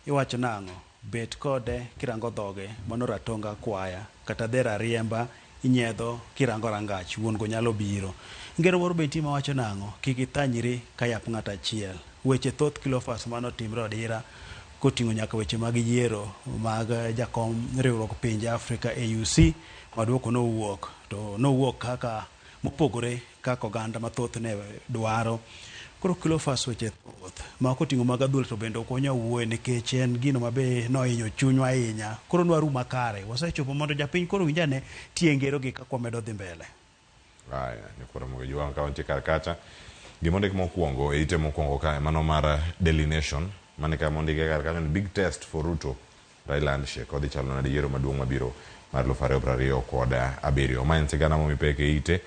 Iwacho nang'o? Bet kode kirango dhoge mano ratonga kwaya kata dhera riemba inyiedho kirango rangach wuon go nyalo biro. Ngero moro be tima wacho nang'o? Kik ithanyri ka yap ng'at achiel. Weche thoth Kilofas mano timre odira koting'o nyaka weche mag yiero mag jakom riwruok pinje Afrika AUC maduoko nowuok kaka mopogore kaka oganda mathoth ne dwaro. Koro Cleophas weche thoth ma ok oting'o mag adhula to bende ok onya wuoye nikech en gino mabe nohinyo chunywa ahinya. Koro nwaru makare wasechopo mondo japiny koro winjane tie ngerogi kaka wamedo dhi mbele. Haya, ni Jaramogi Oginga kaunti kar kacha. Gimondik mokwongo ite mokwongo kae mano mar Daily Nation mane ka mondike kar kacha big test for Ruto Raila and Sheikh odhi chalo nade yiero maduong' mabiro mar 2027. Ma en sigana momipeke ite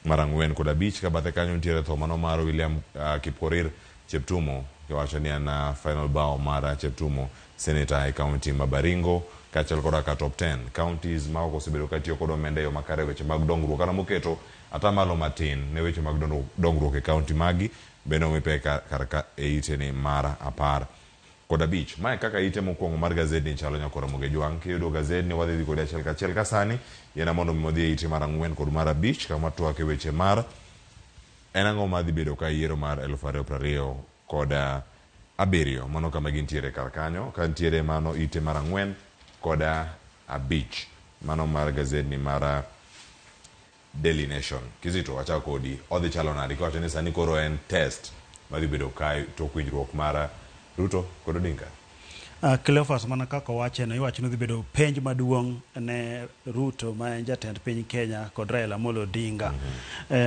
mar 4 kod 5 ka bathe kanyo nitiere tho mano mar William Kipkorir Cheptumo kiwacho ni an final bow mar Cheptumo senator e county ma Baringo kaachiel koda ka top 10 counties ma ok osebedo katiyo kod omenda yo makare weche mag dongruok kana moketo atamalo matin ne weche mag dongruok e county magi bende omipeke kar ka e ite ni mar 10 kod 5. Mae kaka ite mokwongo mar gazeti chalo nyakora Jaramogi Oginga kiyudo gazeti ni wadhi kod achiel kachiel ka sani yena mondo modhi ite mar 4 kod mar 5 kama twake weche mar en ang'o madhi bedo ka yiero mar 2020 kod 7 mano kama gintiere kar kanyo ka ntiere mano ite mar 4 kod 5 mano mar gazeti ni mar Daily Nation. Kizito wacha kodi odhi chalo nadi kwa tene sani koro en test madhi bedo kai to kwinjruok mar Ruto kod Odinga. Cleophas mana kaka wache no iwacho ni dhi bedo penj maduong' ne Ruto ma en jatend piny Kenya kod Raila Amolo Odinga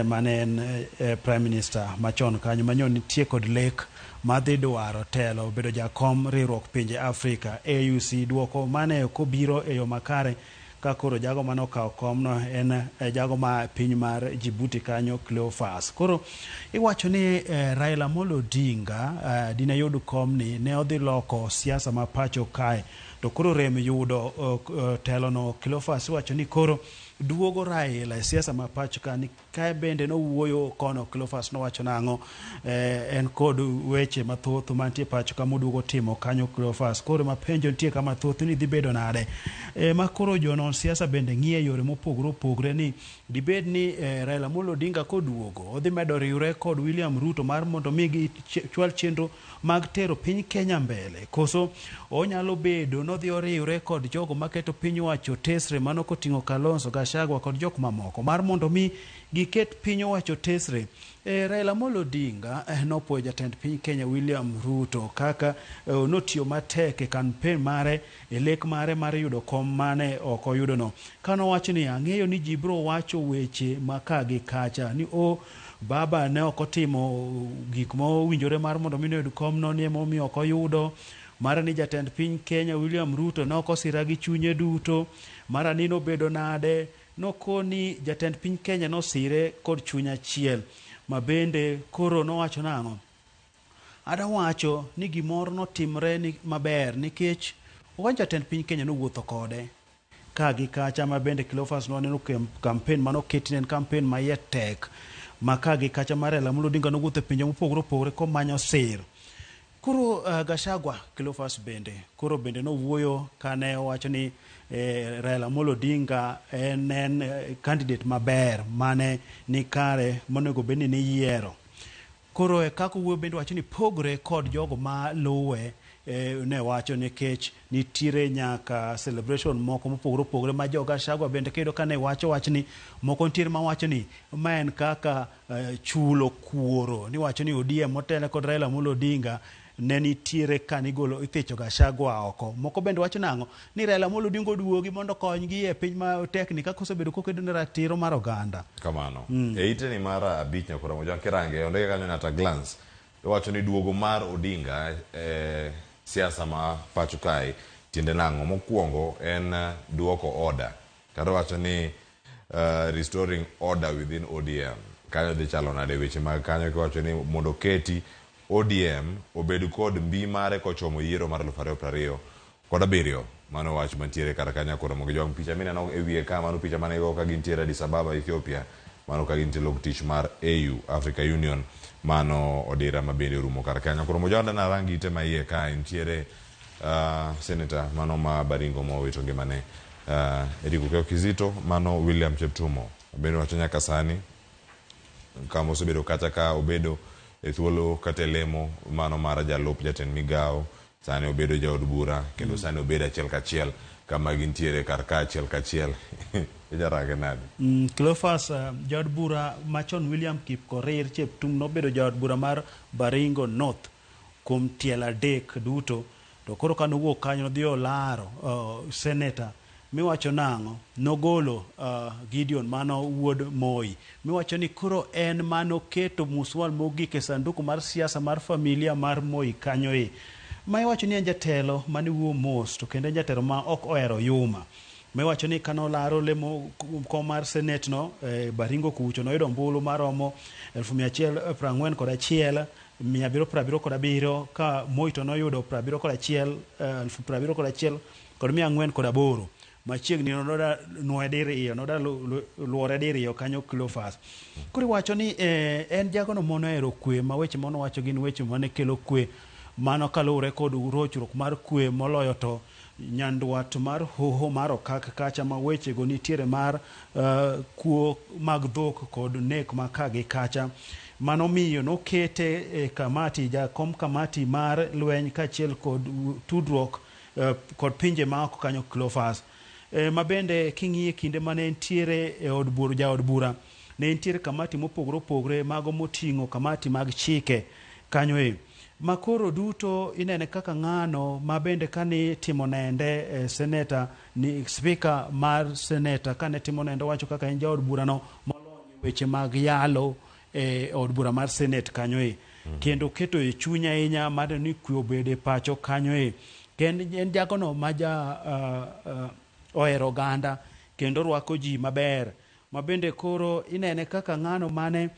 mane en Prime Minister machon kanyo manyo nitie kod lek madhi dwaro telo bedo jakom riwruok pinje Afrika AUC duoko mane kobiro e yo makare ka koro jago mano okawo komno en jago ma piny mar Djibouti kanyo Cleophas. Koro iwacho ni Raila Amolo Odinga dine yud komni ne odhi loko siasa ma pacho kae to koro rem yudo telo no. Cleophas iwacho ni koro duogo Raila e siasa ma pacho ka ni kae bende no wuoyo kono. Cleophas no wacho nang'o en kod weche mathoth mantie pacho ka moduogo timo kanyo Cleophas. Koro mapenjo nitie kama thoth ni dhi bedo nade ma koro jonon siasa bende ng'iye yore mopogore opogre ni dibed ni Raila Amolo Odinga koduogo odhi medo riwre kod William Ruto mar mondo migi chwal chenro mag tero piny Kenya mbele koso onyalo bedo nodhi oriwre kod jogo maketo piny wacho tesre mano koting'o Kalonzo Gachagua kod jok mamoko mar mondo mi giket piny wacho tesre. Raila Amolo Odinga nopuoyo jatend piny Kenya William Ruto kaka notiyo matek e campaign mare e lek mare mar yudo kom mane ok oyudo no. Kano wacho ni ang'eyo ni ji biro wacho weche maka gi kacha ni baba ne ok otimo gik mowinjore mar mondo mi oyud kom no ni momiyo ok oyudo. Mara ni jatend piny Kenya William Ruto ne ok osira gi chunye duto. Mara ni nobedo nade nokoni jatend piny Kenya nosire kod chuny achiel. Mabende koro nowacho nang'o adawacho ni gimoro notimre ni maber nikech owacho jatend piny Kenya nowuotho kode ka gi kacha. Mabende Cleophas noneno campaign mano ketinen campaign mayet tek maka gi kacha mar Raila Amolo Odinga nowuotho e pinje mopogore opogore komanyo sir. Koro Gachagua Cleophas bende koro bende nowuoyo kane owacho ni Raila Amolo Odinga en candidate maber mane ni kare monego bedni ni yiero. Koro kako wuoyo bende wacho ni pogre kod jogo ma luwe ne wacho nikech nitiere nyaka celebration moko mopogore opogore ma jo Gachagua bende kedo kane wacho ni moko nitiere ma wacho ni ma en kaka chulo kuoro ni wacho ni ODM motele kod Raila Amolo Odinga ne nitiere kanigolo ithicho Gachagua oko. Moko bende wacho nang'o ni Raila Amolo Odinga duogi mondo konygi e piny ma teknika kosebedo kokedo ne ratiro mar oganda. Kamano. E ite ni mar 5 nyakora moja kirange onde kanyo na ta glance. Wacho ni duogo mar Odinga siasa ma pacho kae tiende nang'o. Mokwongo en duoko order. Kata wacho ni restoring order within ODM. Kanyo dhi chalo nade weche mag kanyo kiwacho ni mondo keti ODM obedo kod mbi mare kochomo yiero mar 2020 kod 7 mano wach mantiere kar kanya koro mogi jwang picha mineno e wiye ka mano picha mane go ka gintiere Addis Ababa Ethiopia mano ka gintiere log tich mar AU Africa Union mano odira mabende rumo kar kanya koro mojonda na rangi ite ma iye ka ntiere senator mano ma Baringo mowito ngimane Eric Kizito mano William Cheptumo bende wacho nyaka sani kama osebedo kata ka obedo e thuolo katelemo mano mar jalup jatend migao sani obedo jaod bura kendo sani obedo achiel kachiel kama gintiere karka achiel kachiel. Ijarage nade? Cleophas, jaod bura machon William Kipkorir Cheptum nobedo jaod bura mar Baringo North kuom tiel adek duto, to koro ka nowuok kanyo nodhi olaro senator miwacho nang'o, nogolo Gideon mano wuod Moi, miwacho ni koro en mano keto muswal mogik e sanduku mar siasa mar familia mar Moi kanyo e. Ma iwacho ni en jatelo mane wuo mos, to kendo en jatelo ma ok ohero yuma. Miwacho ni kano laro lemo kom mar senate no Baringo kucho noyudo ombulu maromo 141 777 ka Moi to noyudo 71 kod 408. Machiegni noda nuediriyo noda luore diriyo kanyo Cleophas. Kuri wacho ni en jagono mono ero kwe, ma weche mono wacho gin weche mane kelo kwe, mano kalure kod rochruok mar kwe moloyo to nyandwat mar hoho mar okak kacha, ma weche go nitiere mar kuo mag dhok kod nek makagi kacha. Mano miyo nokete kamati, jakom kamati mar lweny kachiel kod tudruok kod pinje maoko kanyo Cleophas. Ma bende king'iye kinde mane entiere e od bura, jaod bura ne entiere kamati mopogore opogore, mago moting'o kamati mag chike kanyo e. Makoro duto inene kaka ng'ano ma bende kane timo nende seneta ni speaker mar seneta kane timo nende wacho kaka en jaod bura no molonyo weche mag yalo e od bura mar senate kanyo e. Kendo keto e chunya ahinya mar ni kwe obede pacho kanyo e. Kendo en jagono ma ohero oganda kendo rwako ji maber. Ma bende koro inene kaka ng'ano mane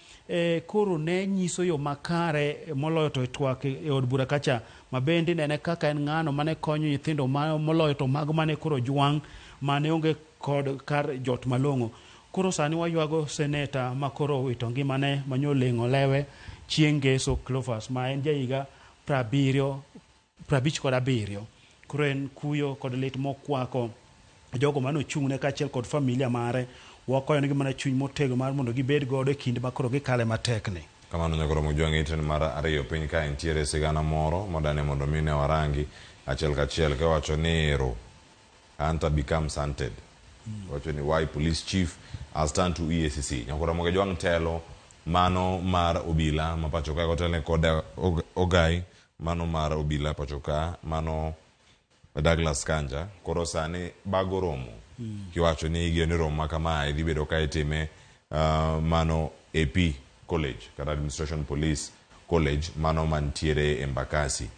koro ne nyiso yo makare moloyo to twak e od bura kacha. Ma bende inene kaka en ng'ano mane konyo nyithindo moloyo to mago mane koro jwang', mane onge kod kar jot malong'o. Koro sani waywago seneta ma koro wito ngimane manyo leng'o lewe chieng' ngeso Cleophas, ma en jahiga 57. Koro en kuyo kod lit mokwako jogo mano chung'ne kachiel kod familia mare. Wakoyo nigi mana chuny motego mar mondo gibed godo e kinde makoro gikale matekni. Kamano nyakoro mojwang' iten mar ariyo piny ka entiere sigana moro modane mondo mine warangi achiel kachiel kawacho ni ero Hunter becomes hunted. Wacho ni why police chief has turned to EACC. Nyakoro mojwang' telo mano mar obila mapacho ka gotele kod Ogai, mano mar obila pacho ka, mano Douglas Kanja. Koro sani bago romo kiwacho ni igio ni romo kama idhi bedo ka itime mano AP College kata Administration Police College mano mantiere Embakasi.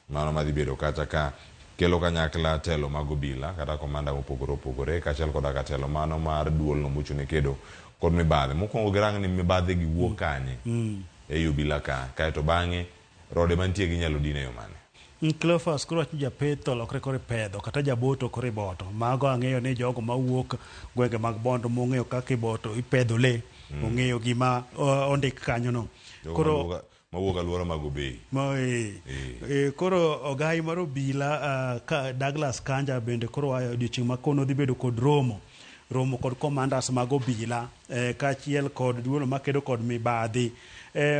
Mano madhi bedo kata ka kelo kanyakla telo mag obila kata komanda mopogore opogore kachiel koda ka telo mano mar duol no mochune kedo kod mibadhi. Mokwongo girang ni mibadhi gi wuok kanye e obila ka kaeto bang'e rode mantie ginyalo dine yo mane. Cleophas kuro japetho lokre kore pedho kata jaboto kore boto. Mago ang'eyo ni jogo mawuok gwenge mag bondo mong'eyo kaka iboto ipedho le, ong'eyo gima ondik kanyo no. Koro mawuok alwora mag Obei. Koro Ogai mar obila Douglas Kanja bende koro odiochieng' makono dhi bedo kod romo kod commanders mag obila kachiel kod duolo makedo kod mibadhi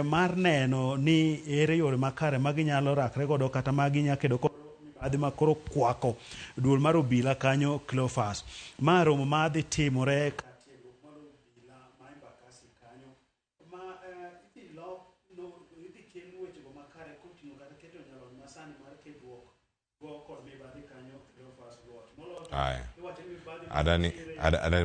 mar neno ni ere yore makare maginyalo rakre godo kata maginya kedo kod mibadhi makoro kwako duol mar obila kanyo Cleophas. Ma romo madhi timore katiegruok mar obila ma Embakasi kanyo ma idhi kel wechego makare koting'o kata keto nyalo masani mar kedruok go kod mibadhi kanyo Cleophas got moloyo adani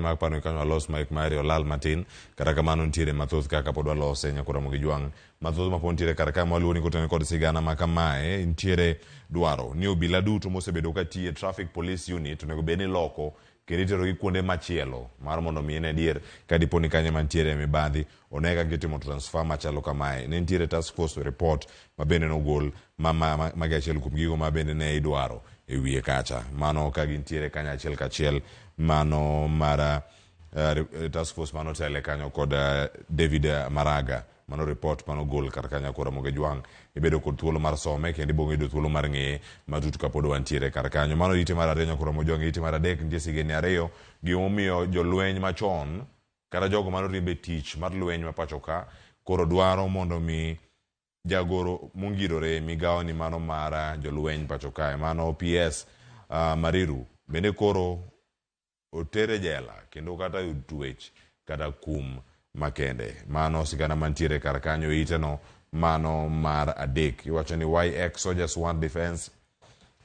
mag pano kanyo alos Mike Mari olal matin kata kamano ntiere mathoth kaka pod walose nyakoro mo gijwang' mathoth mapod ntiere kata kama waluwo ni kotene kod sigana ma kamae ntiere dwaro ni obila duto mosebedo ka tiye traffic police unit onego bed ni loko kendo iterogi kuonde machielo mar mondo mi ene dier ka dipo ni kanyo mantiere mibadhi one kaka gitimo transfer machalo kamae. Ne ntiere task force report ma bende nogol magi achiel kuom gigo ma bende ne idwaro e wiye kacha. Mano ka gintiere kanyo achiel kachiel mano mara task force mano tele kanyo kod David Maraga. Mano report mano gol kar kanya kora moge jwang' ibedo kod thuolo mar some kendo ibongo ido thuolo mar ng'eye matut kapod wantiere kar kanyo. Mano ite mar ariyo kora mojwang' ite mar adek nitie sigeni ariyo gimomiyo jolweny machon kata jogo mano rimbe tich mar lweny mapacho ka koro dwaro mondo mi jagoro mongirore migawo ni mano mara jolweny pacho kae mano PS Mariru bende koro otere jela kendo kata yud twech kata kum makende. Mano sigana mantiere kar kanyo iteno mano mar adek. Iwacho ni YX soldiers want defense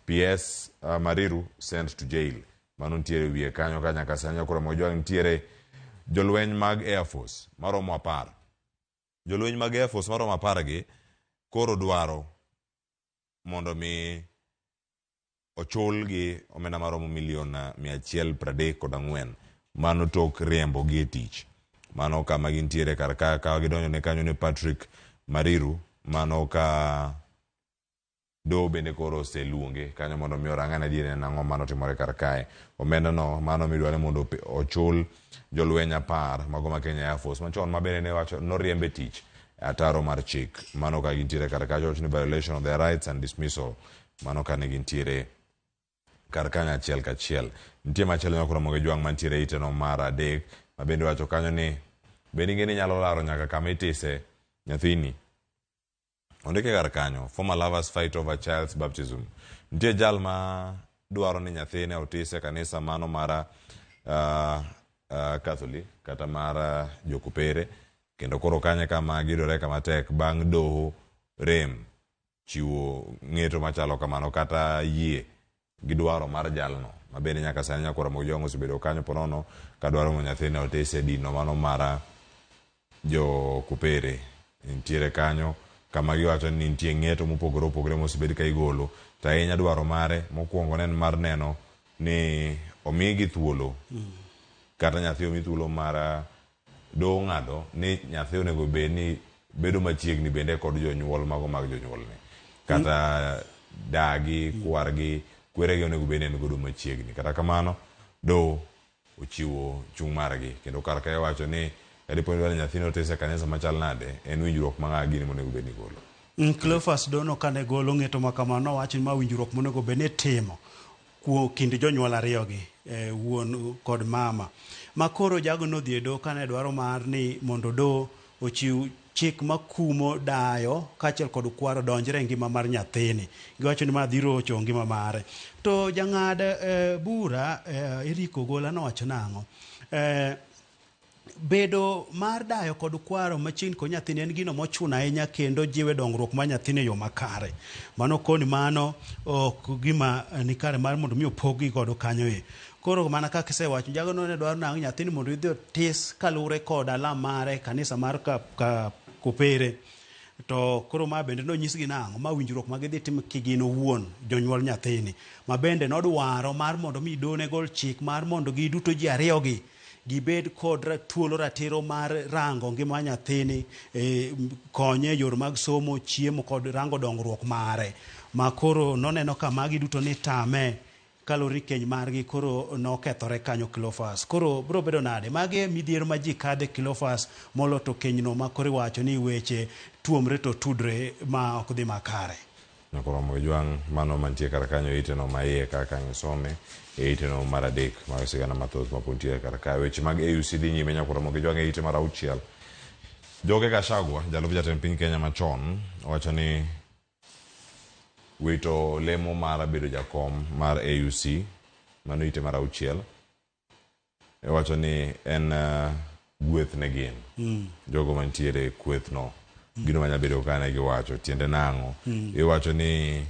PS Mariru sent to jail. Mano ntiere wiye kanyo ka nyaka sanya koro mojwang ntiere jolweny mag Air Force maromo 10. Jolweny mag Air Force maromo 10 gi koro dwaro mondo mi ochul gi omenda maromo $134,000 mano tok riembo gi tich. Mano kama gintiere kar ka gidonjo ne kanyo ne Patrick Mariru, mano ka do bende koro oseluonge kanyo mondo mi orangane diene nang'o mano timore kar kae. Omenda no mano midware mondo ochul jolweny 10 mago ma Kenya Air Force machon mabende ne wacho noriembe tich ataro mar chik. Mano ka gintiere kar ka ni violation of their rights and dismissal. Mano ka ne gintiere kar kanya achiel kachiel. Nitie machielo nyakoro moge jwang mantiere iteno mar adek mabende wacho kanyo ni bende ngeni nyalo laro nyaka kama itise nyathini. Ondike kar kanyo, former lovers fight over child's baptism. Nitie jal ma dwaro ni nyathine otise kanisa mano mara Catholic kata mara jokopere, kendo koro kanye kama gidore kama tek bang' doho rem chiwo ng'eto machalo kamano kata yie gidwaro mar jalno mabende nyaka sani nyakoro mojongo osebedo kanyo ponono ka dwaro mo nyathine otise dino mano mara jokopere. Ntiere kanyo kama giwacho ni nitie ng'eto mopogore opogore mosebed ka igolo, to ahinya dwaro mare mokwongo nen mar neno ni omigi thuolo kata nyathi omi thuolo mar do ng'ado ni nyathi onego bed ni bedo machiegni bende kod jonyuol mago mag jonyuolne kata dagi kwargi kweregi onego bed ni en godo machiegni. Kata kamano do ochiwo chung' margi kendo kar ka wacho ni kadipo ni nyathino otese kanisa machal nade en winjruok ma ng'a gini monego bed ni golo. Cleophas Dono kane golo ng'eto ma kamano wacho ni ma winjruok monego bed ni timo kind jonyuol ariyogi, wuon kod mama. Ma koro jago nodhi e do kane dwaro mar ni mondo do ochiw chik makumo dayo kaachiel kod kwaro donjre e ngima mar nyathini. Giwacho ni ma dhi rocho ngima mare. To jang'ad bura Eric Ogolla nowacho nang'o? Bedo mar dayo kod kwaro machiegni kod nyathini en gino mochuno ahinya kendo jiwe dongruok mar nyathini e yo makare. Mano koni mano ok gima ni kare mar mondo mi opoggi kod kanyo e. Koro mana kaka isewacho jago no ne dwaro nang'o nyathini mondo idhi otis kalure kod alam mare kanisa mar kopere. To koro ma bende nonyisgi nang'o ma winjruok ma gidhi timo kigin owuon jonyuol nyathini. Ma bende nodwaro mar mondo mi done gol chik mar mondo giduto ji ariyogi gibed kod thuolo ratiro mar rango ngima nyathini, konye yor mag somo, chiemo kod rango dongruok mare. Ma koro noneno ka magi duto ni tame kalori keny margi koro nokethore kanyo Cleophas. Koro bro bedo nade magi midhiero ma ji kadhe Cleophas molo to kenyno ma koro wacho ni weche tuomre to tudre ma ok dhi makare. Nakoro mo jwang mano mantie kar kanyo iteno ma iye kaka ngisome iteno mar adek ma sigana mathoth mapuntie kar ka weche mag AUC dhi nyime nyakoro mo jwang ite mar auchiel. Joge Gachagua jalup jatend piny Kenya machon wacho ni wito lemo mar bedo jakom mar AUC mano ite mar auchiel wacho ni en gweth ne gin jogo mantiere kweth no gino manya bedo kane giwacho tiende nang'o. Iwacho ni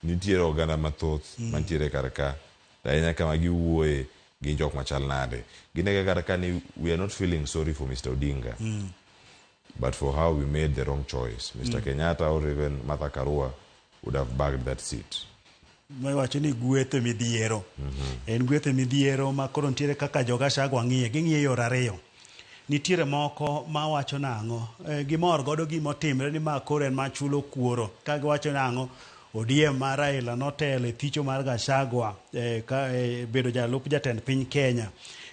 nitiere oganda mathoth mantiere kar ka ahinya kama giwuoye gi jok machal nade ginege kar ka ni we are not feeling sorry for Mr. Odinga but for how we made the wrong choice. Mr. Kenyatta or even Martha Karua would have bagged that seat. Wacho ni gwethe midhiero. En gwethe midhiero ma koro ntiere kaka joga Gachagua ng'iye ging'iye yor ariyo. Nitiere moko ma wacho nang'o gimor godo gimotimre ni ma koro en machulo kuoro ka giwacho nang'o ODM mar Raila notelo e thicho mar Gachagua bedo jalup jatend piny Kenya.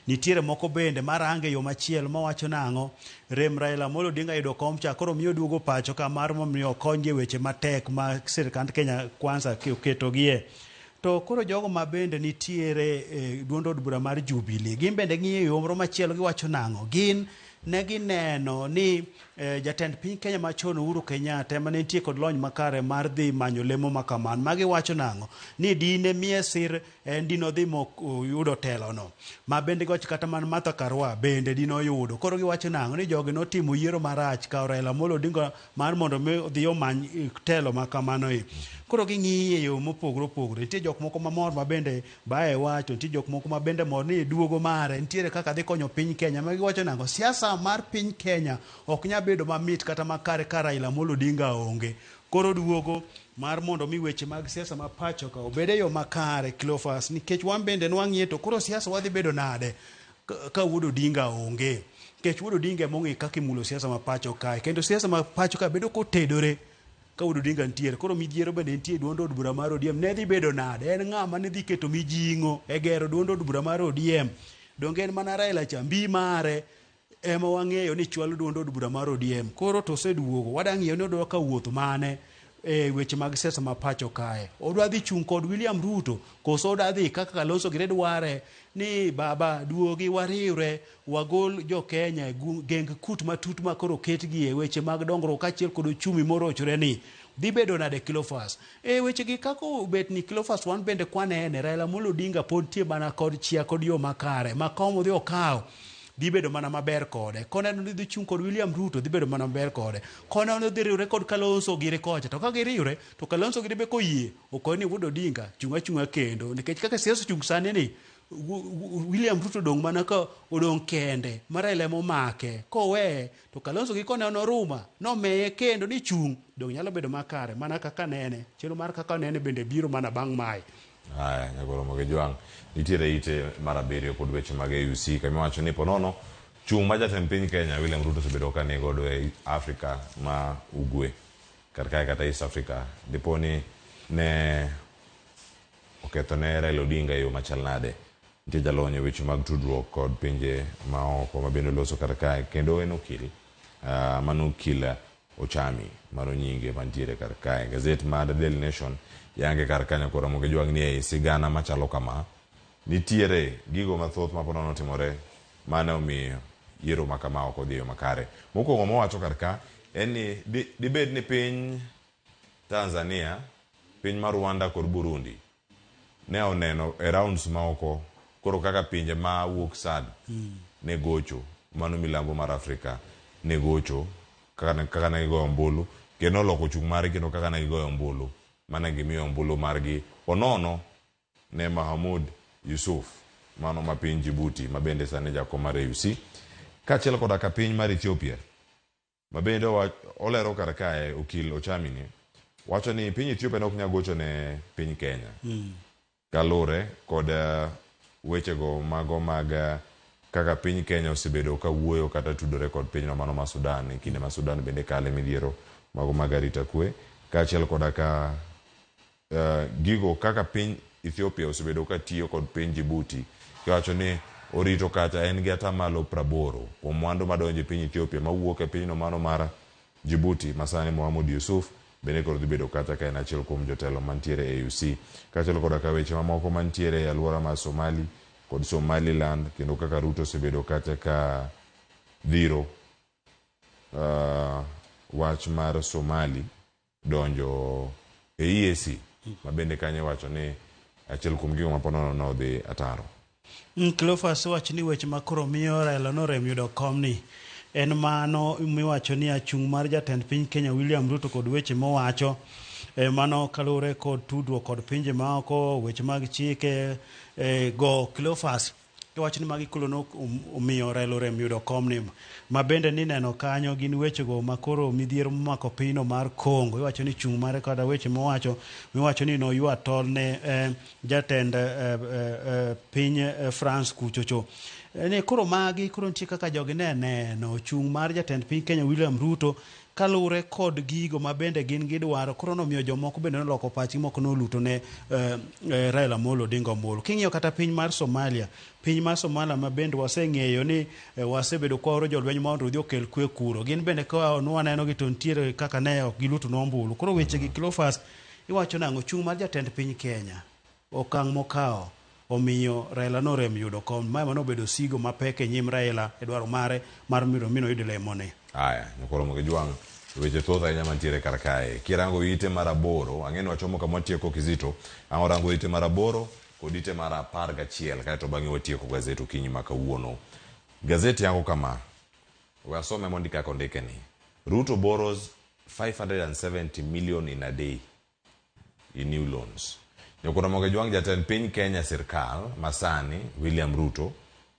Nitiere moko bende marange yo machielo mawacho nang'o rem Raila Amolo Odinga yudo kom cha koro miyo duogo pacho ka mar momiyo konye weche matek ma sirkand Kenya Kwanza oketogie. To koro jogo ma bende nitiere duond od bura mar Jubilee gin bende ng'iyo yo moro machielo giwacho nang'o gin ne gineno ni jatend piny Kenya machon Uhuru Kenyatta ema ne nitie kod lony makare mar dhi manyo lemo makaman. Magi wacho nang'o ni dine miye sir dino dhi yudo telono. Ma bende goch kata man Martha Karua bende dino yudo. Koro giwacho nang'o ni jogi notimo yiero marach ka Raila Amolo Odinga mar mondo odhi omany telo makamano. Koro ging'iye yo mopogore opogore. Nitie jok moko mamor ma bende bae wacho, nitie jok moko ma bende mor ni duogo mare nitiere kaka dhi konyo piny Kenya. Ma giwacho nang'o siasa mar piny Kenya ok nya bedo mamit kata makare ka Raila Amolo Odinga onge. Koro duogo mar mondo mi weche mag siasa ma pacho ka obede yo makare Cleophas, nikech wan bende nwang'ie to koro siasa wadhi bedo nade ka Wuod Odinga onge. Nikech Wuod Odinga mong'e kaka imulo siasa ma pacho kae, kendo siasa ma pacho ka bedo kotedore ka Wuod Odinga ntiere. Koro midhiero bende nitie duond od bura mar ODM ne dhi bedo nade. En ng'ama ne dhi keto mijing'o e gero duond od bura mar ODM. Donge en mana Raila cha mbi mare ema wang'eyo ni chwalo duond od bura mar ODM. Koro to oseduogo, wadang'iyo ni odwa ka wuoth mane weche mag siasa ma pacho kae. Odwa dhi chung' kod William Ruto koso odwa dhi kaka Kalonzo gire dware ni baba duogi wariwre wagol jo Kenya geng kut matut ma koro ketgi e weche mag dongruok achiel kod ochumi morochore ni dhi bedo nade Cleophas. Weche gi kako bet ni Cleophas wan bende kwanene Raila Amolo Odinga pod tie mana kod chia kod yo makare ma komo dhi okaw dhi bedo mana maber kode. Kone no dhi chung' kod William Ruto dhi bedo mana maber kode. Kone no dhi riwre kod Kalonzo gire kocha. To ka giriwre to Kalonzo gire be koyie okoni Wuod Odinga chunga kendo. Nikech kaka siasa chung sani ni William Ruto dong mana ka odong kende Raila momake kowe to Kalonzo gi kone no ruma no meye kendo ni chung dong nyalo bedo makare mana kaka nene chero mar kaka nene bende biro mana bang' mai. Haya, nyagoro moge juang. Nitiere ite marabirio kod weche mag AUC kama wacho ni ponono chung ma jatend piny Kenya William Ruto sebedo ka nego do e Afrika ma ugwe kata East Africa diponi ne oketho ne Raila Odinga yo machal nade. Nitie jalony weche mag tudruok kod pinje maoko ma bende loso kar kae kendo en okil manukila Ochami maro nyinge mantiere kar kae. Gazet mar Daily Nation yange kar kanyo kora moge juang ni e sigana machalo kama nitiere gigo mathoth ma ponono timore mane omiyo yiero makama ok odhi yo makare. Mokwongo mowacho kar ka en ni dibed ni piny Tanzania, piny mar Rwanda kod Burundi ne oneno e rounds maoko koro kaka pinje ma wuok SAD ne gocho mano milambo mar Afrika ne gocho kaka ne gigoyo ombulu kendo loko chung' margi kendo kaka ne gigoyo ombulu mana gimiyo ombulu margi onono ne Mahamud Yusuf mano ma piny Djibouti ma bende sani jakom mar AUC kaachiel koda ka piny mar Ethiopia ma bende olero kar kae okil Ochami ni wacho ni piny Ethiopia ne ok nyal gocho ne piny Kenya kalure kod wechego mago mag kaka piny Kenya osebedo ka wuoyo kata tudore kod pinyno mano ma Sudan kinde ma Sudan bende kale midhiero mago mag arita kwe kaachiel koda ka gigo kaka piny Ethiopia osebedo ka tiyo kod piny Djibouti kiwacho ni orito kacha en gi atamalo 80 kuom mwandu madonjo e piny Ethiopia mawuok e pinyno mano mar Djibouti masani Mohamud Yusuf bende koro dhi bedo kacha ka en achiel kuom jotelo mantiere e AUC kaachiel koda ka weche mamoko mantiere e alwora mar Somali kod Somaliland kendo kaka Ruto osebedo kacha ka dhiro wach mar Somali donjo e EAC ma bende kanyo wacho ni achiel kuom gigo ma ponono no dhi ataro. Cleophas wacho ni weche makoro miyo Raila norem yudo kom ni en mano miwacho ni achung' mar jatend piny Kenya William Ruto kod weche mowacho mano kalure kod tudruok kod pinje maoko weche mag chike go Cleophas wacho ni magi kolono omiyo Raila orem yudo kom ni ma bende ni neno kanyo gin wechego makoro midhiero momako pinyno mar Kongo. Iwacho ni chung' mare kada weche mowacho miwacho ni noywa tol ne jatend piny France kuchocho ne koro magi koro nitie kaka jogi neno chung' mar jatend piny Kenya William Ruto kalure kod gigo ma bende gin gidwaro koro nomiyo jomoko bende noloko pachgi moko noluto ne Raila Amolo Odinga ombulu. King'iyo kata piny mar Somalia ma bende waseng'eyo ni wasebedo kwaoro jolweny mondo odhi okel kwe kuro gin bende ka waneno gi to ntiere kaka ne ok giluto nombulu. Koro weche gi Cleophas iwacho nang'o chung' mar jatend piny Kenya okang' mokawo omiyo Raila norem yudo kom. Mae mano bedo sigo mapek e nyim Raila e dwaro mare mar mino yudo lemone. Aya, nyakoro moge jwang' weche thoth ahinya mantiere kar kae. Kirango ite mar 8, ang'eni wachomo kama watieko Kizito, ang' orango ite mar 8 kod ite mar 11, kaeto bang'e watieko gazeti okinyi ma kawuono. Gazeti yango kama, wasome mondi kako ndike ni. Ruto borrows 570 million in a day in new loans. Nyakoro moge jwang' jatend piny Kenya sirkal masani William Ruto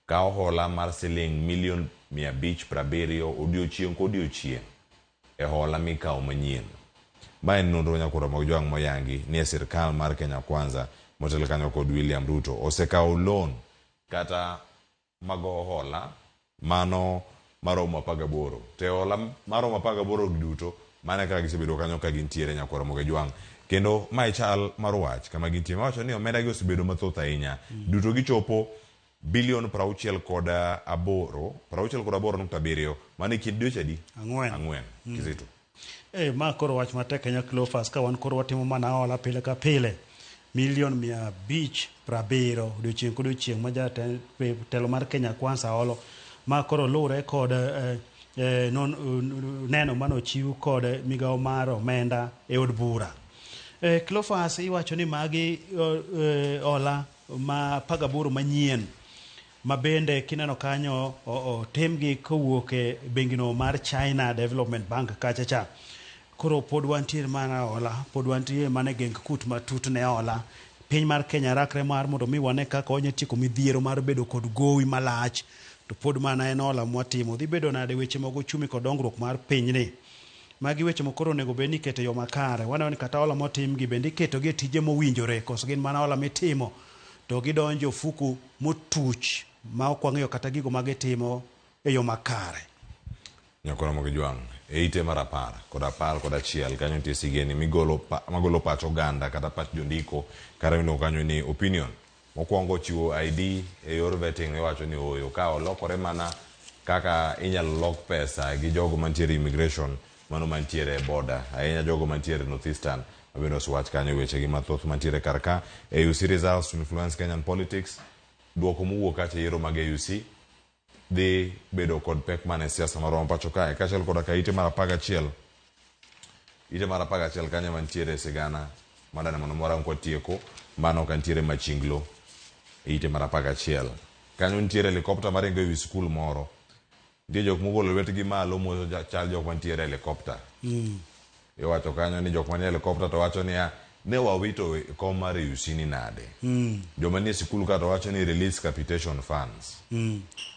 kao hola mar siling milion 570 odiochieng' kodiochieng' e hola mikao manyien. Mae nonro nyakoro moge jwang' moyangi ni sirkal mar Kenya Kwanza motel kanyo kod William Ruto osekao loan kata mago hola mano maromo 18. Te hola maromo 18 duto mane kaka gisebedo kanyo ka gintiere nyakoro moge jwang'. Kendo mae chal mar wach kama gintie wacho ni omenda gi osebedo mathoth ahinya. Duto gichopo bilion 68.7 mane kind dweche adi? 4. Kizito. Ma koro wach matek Kenya Clofas ka wan koro watimo mana hola pile ka pile. Milion 570 odiochieng' kodiochieng' ma jatend telo mar Kenya Kwanza holo. Ma koro lure kod neno manochiw kod migawo mar omenda e od bura. Clofas iwacho ni magi hola ma 18 manyien ma bende kineno kanyo temgi kowuok e bengino mar China Development Bank kachacha. Koro pod wantiere mana hola, pod wantiere mana geng kut matut ne hola. Piny mar Kenya rakre mar mondo mi wane kaka onye tieko midhiero mar bedo kod gowi malach. To pod mana en hola mwatimo. Dhi bedo nade weche mag ochumi kod dongruok mar pinyni. Magi weche mokoro nego bed ni keto yo makare. Waneno ni kata hola motim gi bende keto gi tije mowinjore. Koso gin mana hola mitimo to gidonjo fuku motuch ma ok wang'eyo kata gigo magitimo e yo makare. Nyakoro moge jwang' eite mar 10 kod 11 kanyo nitie sigeni magolo pach oganda kata pach jondiko kata wino kanyo ni opinion. Mokwongo chiwo ID e yor vetting iwacho ni oyo ka olokore mana kaka inyalo lok pesa gi jogo mantiere immigration mano mantiere e border ahinya jogo mantiere Northeastern mabendo oswach kanyo weche gi mathoth mantiere karka. AUC results to influence Kenyan politics. Duoko mowuok kacha yiero mag AUC dhi bedo kod pek mane siasa maromo pacho kae kachel koda ka ite mar 11 kanyo mantiere sigana madane mono mwarang kwa tieko mano kantiere Machinglo ite mar 11 kanyo ntiere helikopta maringo ewi skul moro ndiye jok mogolo lwetgi malo mo chal jok mantiere helikopta. Iwacho kanyo ni jok manie helikopta to wacho ni ne wawito kom mar AUC ni nade. Joma nie skul ka to wacho ni release capitation funds.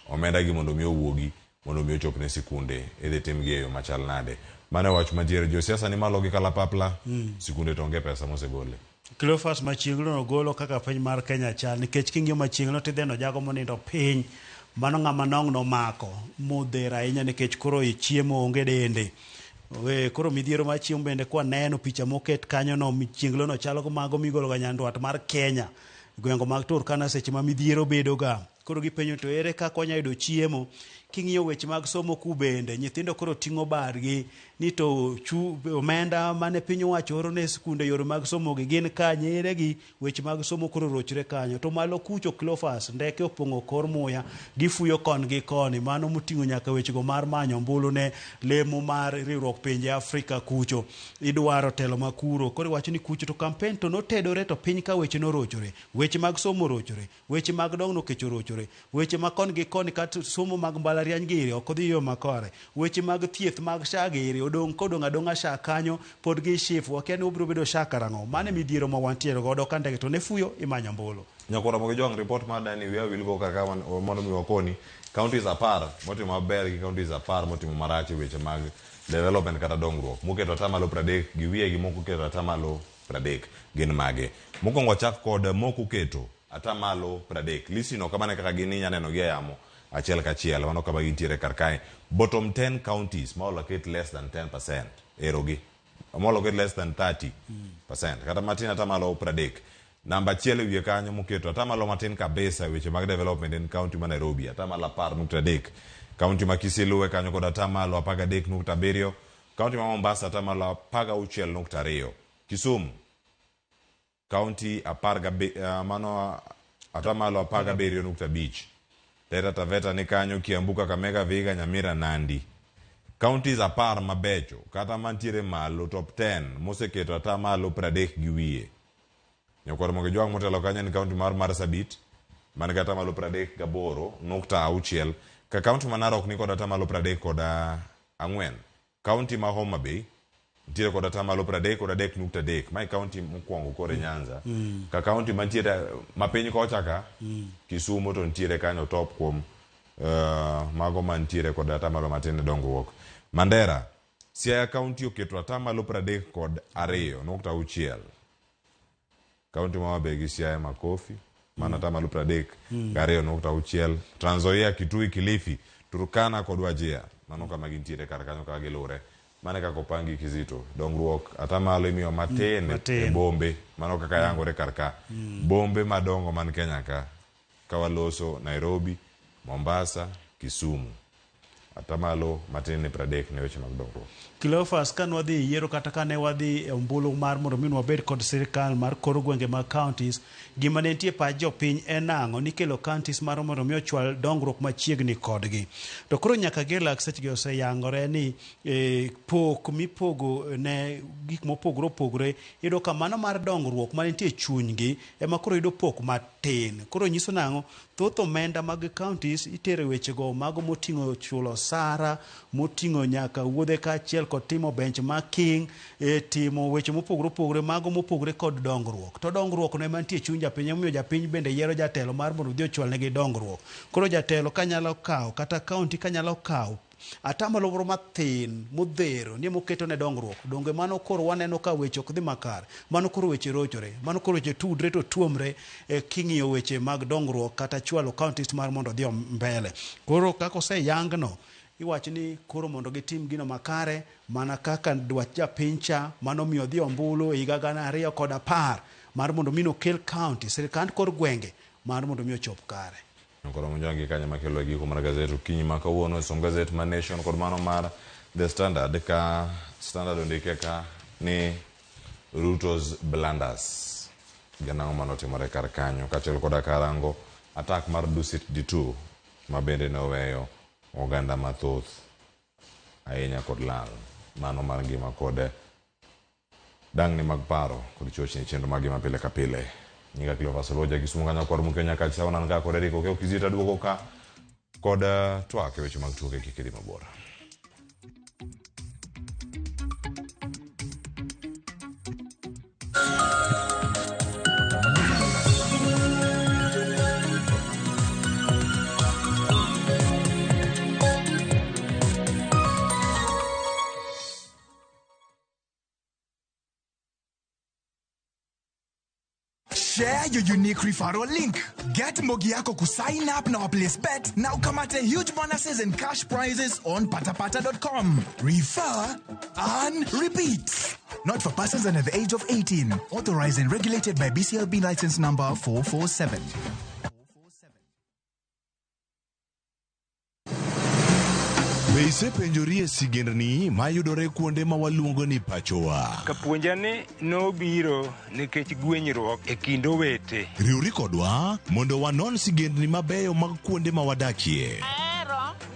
Omenda gi mondo mi owuogi mondo mi ochop ne sikunde idhi tim gi eyo machal nade. Mane wach mantiere jo siasa ni malo gi kalapapla sikunde tonge pesa mosegole. Cleophas Machinglo nogolo kaka piny mar Kenya chal nikech king'iyo Machinglo tidheno jago monindo piny mano ng'ama nong' nomako modhera ahinya nikech koro chiemo onge dende. Koro midhiero mar chiemo bende kwa neno picha moket kanyo no Machinglo no chalo mago migolo ga nyandwat mar Kenya gwengo mag Turkana seche ma midhiero bedo ga. Koro gipenjo to ere kaka onya yudo chiemo. King'iyo weche mag somo ku bende nyithindo koro ting'o bargi ni to omenda mane piny owacho oro ne skunde yore mag somo gi gin kanyere gi weche mag somo koro rochre kanyo to malo kucho Cleophas ndeke opong'o kor muya gifuyo kon gi koni mano moting'o nyaka wechego mar manyo ombulu ne lemo mar riwruok pinje Afrika kucho idwaro telo makuro koro wacho ni kucho to campaign to notedore to piny ka weche norochore weche mag somo rochore weche mag dongno kecho rochore weche mag kon gi koni kata somo mag mbalariany giri ok odhi yo makore weche mag thieth mag SHA giri odong adonga SHA kanyo pod gi shifu wakiani obiro bedo SHA karang'o mane midhiero ma wantiere godo ka ndege to ne fuyo imanyo mbulu. Nyakora moge jwang' report mar Dani wiya wilgo kaka mondo mi wakoni counties 10 motimo maber gi counties 10 motimo marach weche mag development kata dongruok moketo atamalo 30 gi wiye gi moko keto atamalo 30 gin mage. Mokwongo chak kod moko keto atamalo 30 lisino kamane kaka gin inya neno gi yamo achiel kachiel mano kama gintiere kar kae. Bottom 10 counties ma allocate less than 10% erogi ma allocate less than 30% kata matin atamalo 30. Namba achiel wiye kanyo moketo atamalo matin kabisa weche mag development en county ma Nairobi atamalo 10.3. County ma Kisilu kanyo kod atamalo 13.7. County ma Mombasa atamalo 16.2. Kisumu county mano atamalo 17.5. Taita Taveta ni kanyo, Kiambu, Kakamega, Vihiga, Nyamira, Nandi. Counties apar mabecho, kata mantiere malo top 10, moseketo atamalo 30 gi wiye. Nyokoro moge juang motelo kanya ni county mar Marsabit, man kata malo 38.6, ka county ma Narok ni kod atamalo 34. County ma Homa Bay ntiere kod atamalo 33.3. Mai county mokwongo kore Nyanza. Ka county mantiere mapiny kocha ka Kisumu to ntiere kanyo top kuom mago mantiere kod atamalo matin dongruok. Mandera, Siaya County oketo atamalo 32.6. County ma Homa Bay gi Siaya Makofi mana atamalo 32.6. Trans Nzoia, Kitui, Kilifi, Turkana kod Wajir mano kama gintiere kar kanyo ka gilure. Mane kako pangi Kizito dongruok atamalo imiyo matin e bombe mano kaka yangore karka. Bombe madongo man Kenya ka kawaloso Nairobi, Mombasa, Kisumu. Atamalo matin 30 ne weche mag dongruok. Cleophas, kan wadhi yiero kata kane wadhi ombulu mar mondo mi wabed kod sirikal mar koro gwenge mag counties, gima ne nitie pach jopiny en ang'o ni kelo counties mar mondo mi ochwal dongruok machiegni kodgi. To koro nyaka Gelak sechgi oseyangore ni pok mipogo ne gik mopogore opogore, iyudo ka mano mar dongruok ma nitie chunygi ema koro yudo pok matin. Koro nyiso nang'o thoth omenda mag counties itere wechego mago moting'o chulo sara, moting'o nyaka wuodhe kaachiel kod timo benchmarking, timo weche mopogore opogore mago mopogore kod dongruok. To dongruok no ema nitie chuny japiny, omiyo japiny bende yiero jatelo mar mondo odhi ochwal negi dongruok. Koro jatelo kanyalo kawo kata county kanyalo kawo atamalo moro mathin modhero ni moketo ne dongruok, donge mano koro waneno ka weche ok dhi makare, mano koro weche rochore, mano koro weche tudre to tuomre king'iyo weche mag dongruok kata chwalo counties mar mondo dhi mbele. Koro kako se yangno iwacho ni koro mondo gitim gino makare mana kaka dwach japiny cha mano miyo dhi ombulu higa 2010 mar mondo mino kel county sirikand kor gwenge mar mondo mi ochop kare. Koro monjangi kanya makelo giko mar gazeto kinyi makawuono som gazet ma Nation kod mano mar The Standard ka Standard ondike ka ni Ruto's blunders ganang manotimore kar kanyo kachiel koda karango attack mar Dusit D2 ma bende ne oweyo oganda mathoth ahinya kod lal mano mar ngima kod dangni mag paro kod chochni chenro mag ngima pile ka pile. Nyinga Cleophas Oloja Kisumu kanyo kod Mkenya ka sawa nan ka kod Eriko ke Kizito duogo ka kod twak weche mag tuke kikiri mabor. Share your unique referral link. Get Mogiako to sign up now. Place bet now. Come at huge bonuses and cash prizes on patapata.com. Refer and repeat. Not for persons under the age of 18. Authorized and regulated by BCLB license number 447. Be isepenjori sigendni mayudore kuonde ma waluongo ni pachowa? Kapuonjani nobiro nikech gwenyruok e kind owete. Riwri kodwa mondo wanon sigendni mabeyo mag kuonde ma wadakie.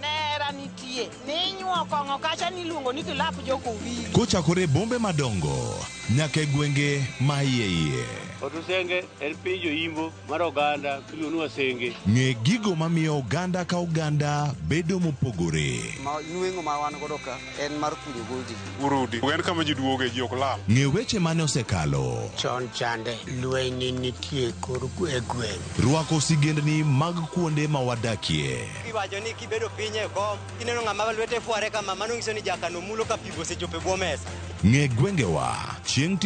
Nera nitie. Ninyuo kongo kacha niluongo ni kilap joko wigi. Kochakore bombe madongo nyaka gwenge ma iye. Otusenge en pinjo imbo mar oganda iluongo Wasenge. Ng'e gigo mamiyo oganda ka oganda bedo mopogore. Nueng'o ma wan godo ka en mar kunyo goji. Urudi. En kama ji duoge ji ok lal. Ng'e weche mane osekalo. Chon chande lweny nitie kor gweng'. Rwako sigendni mag kuonde ma wadakie. Kiwacho ni kibedo piny e kom, kineno ng'ama lwete fuare kama mano nyiso ni jakano mulo ka pigo sechope bwo mesa. Ng'e gwengewa chieng'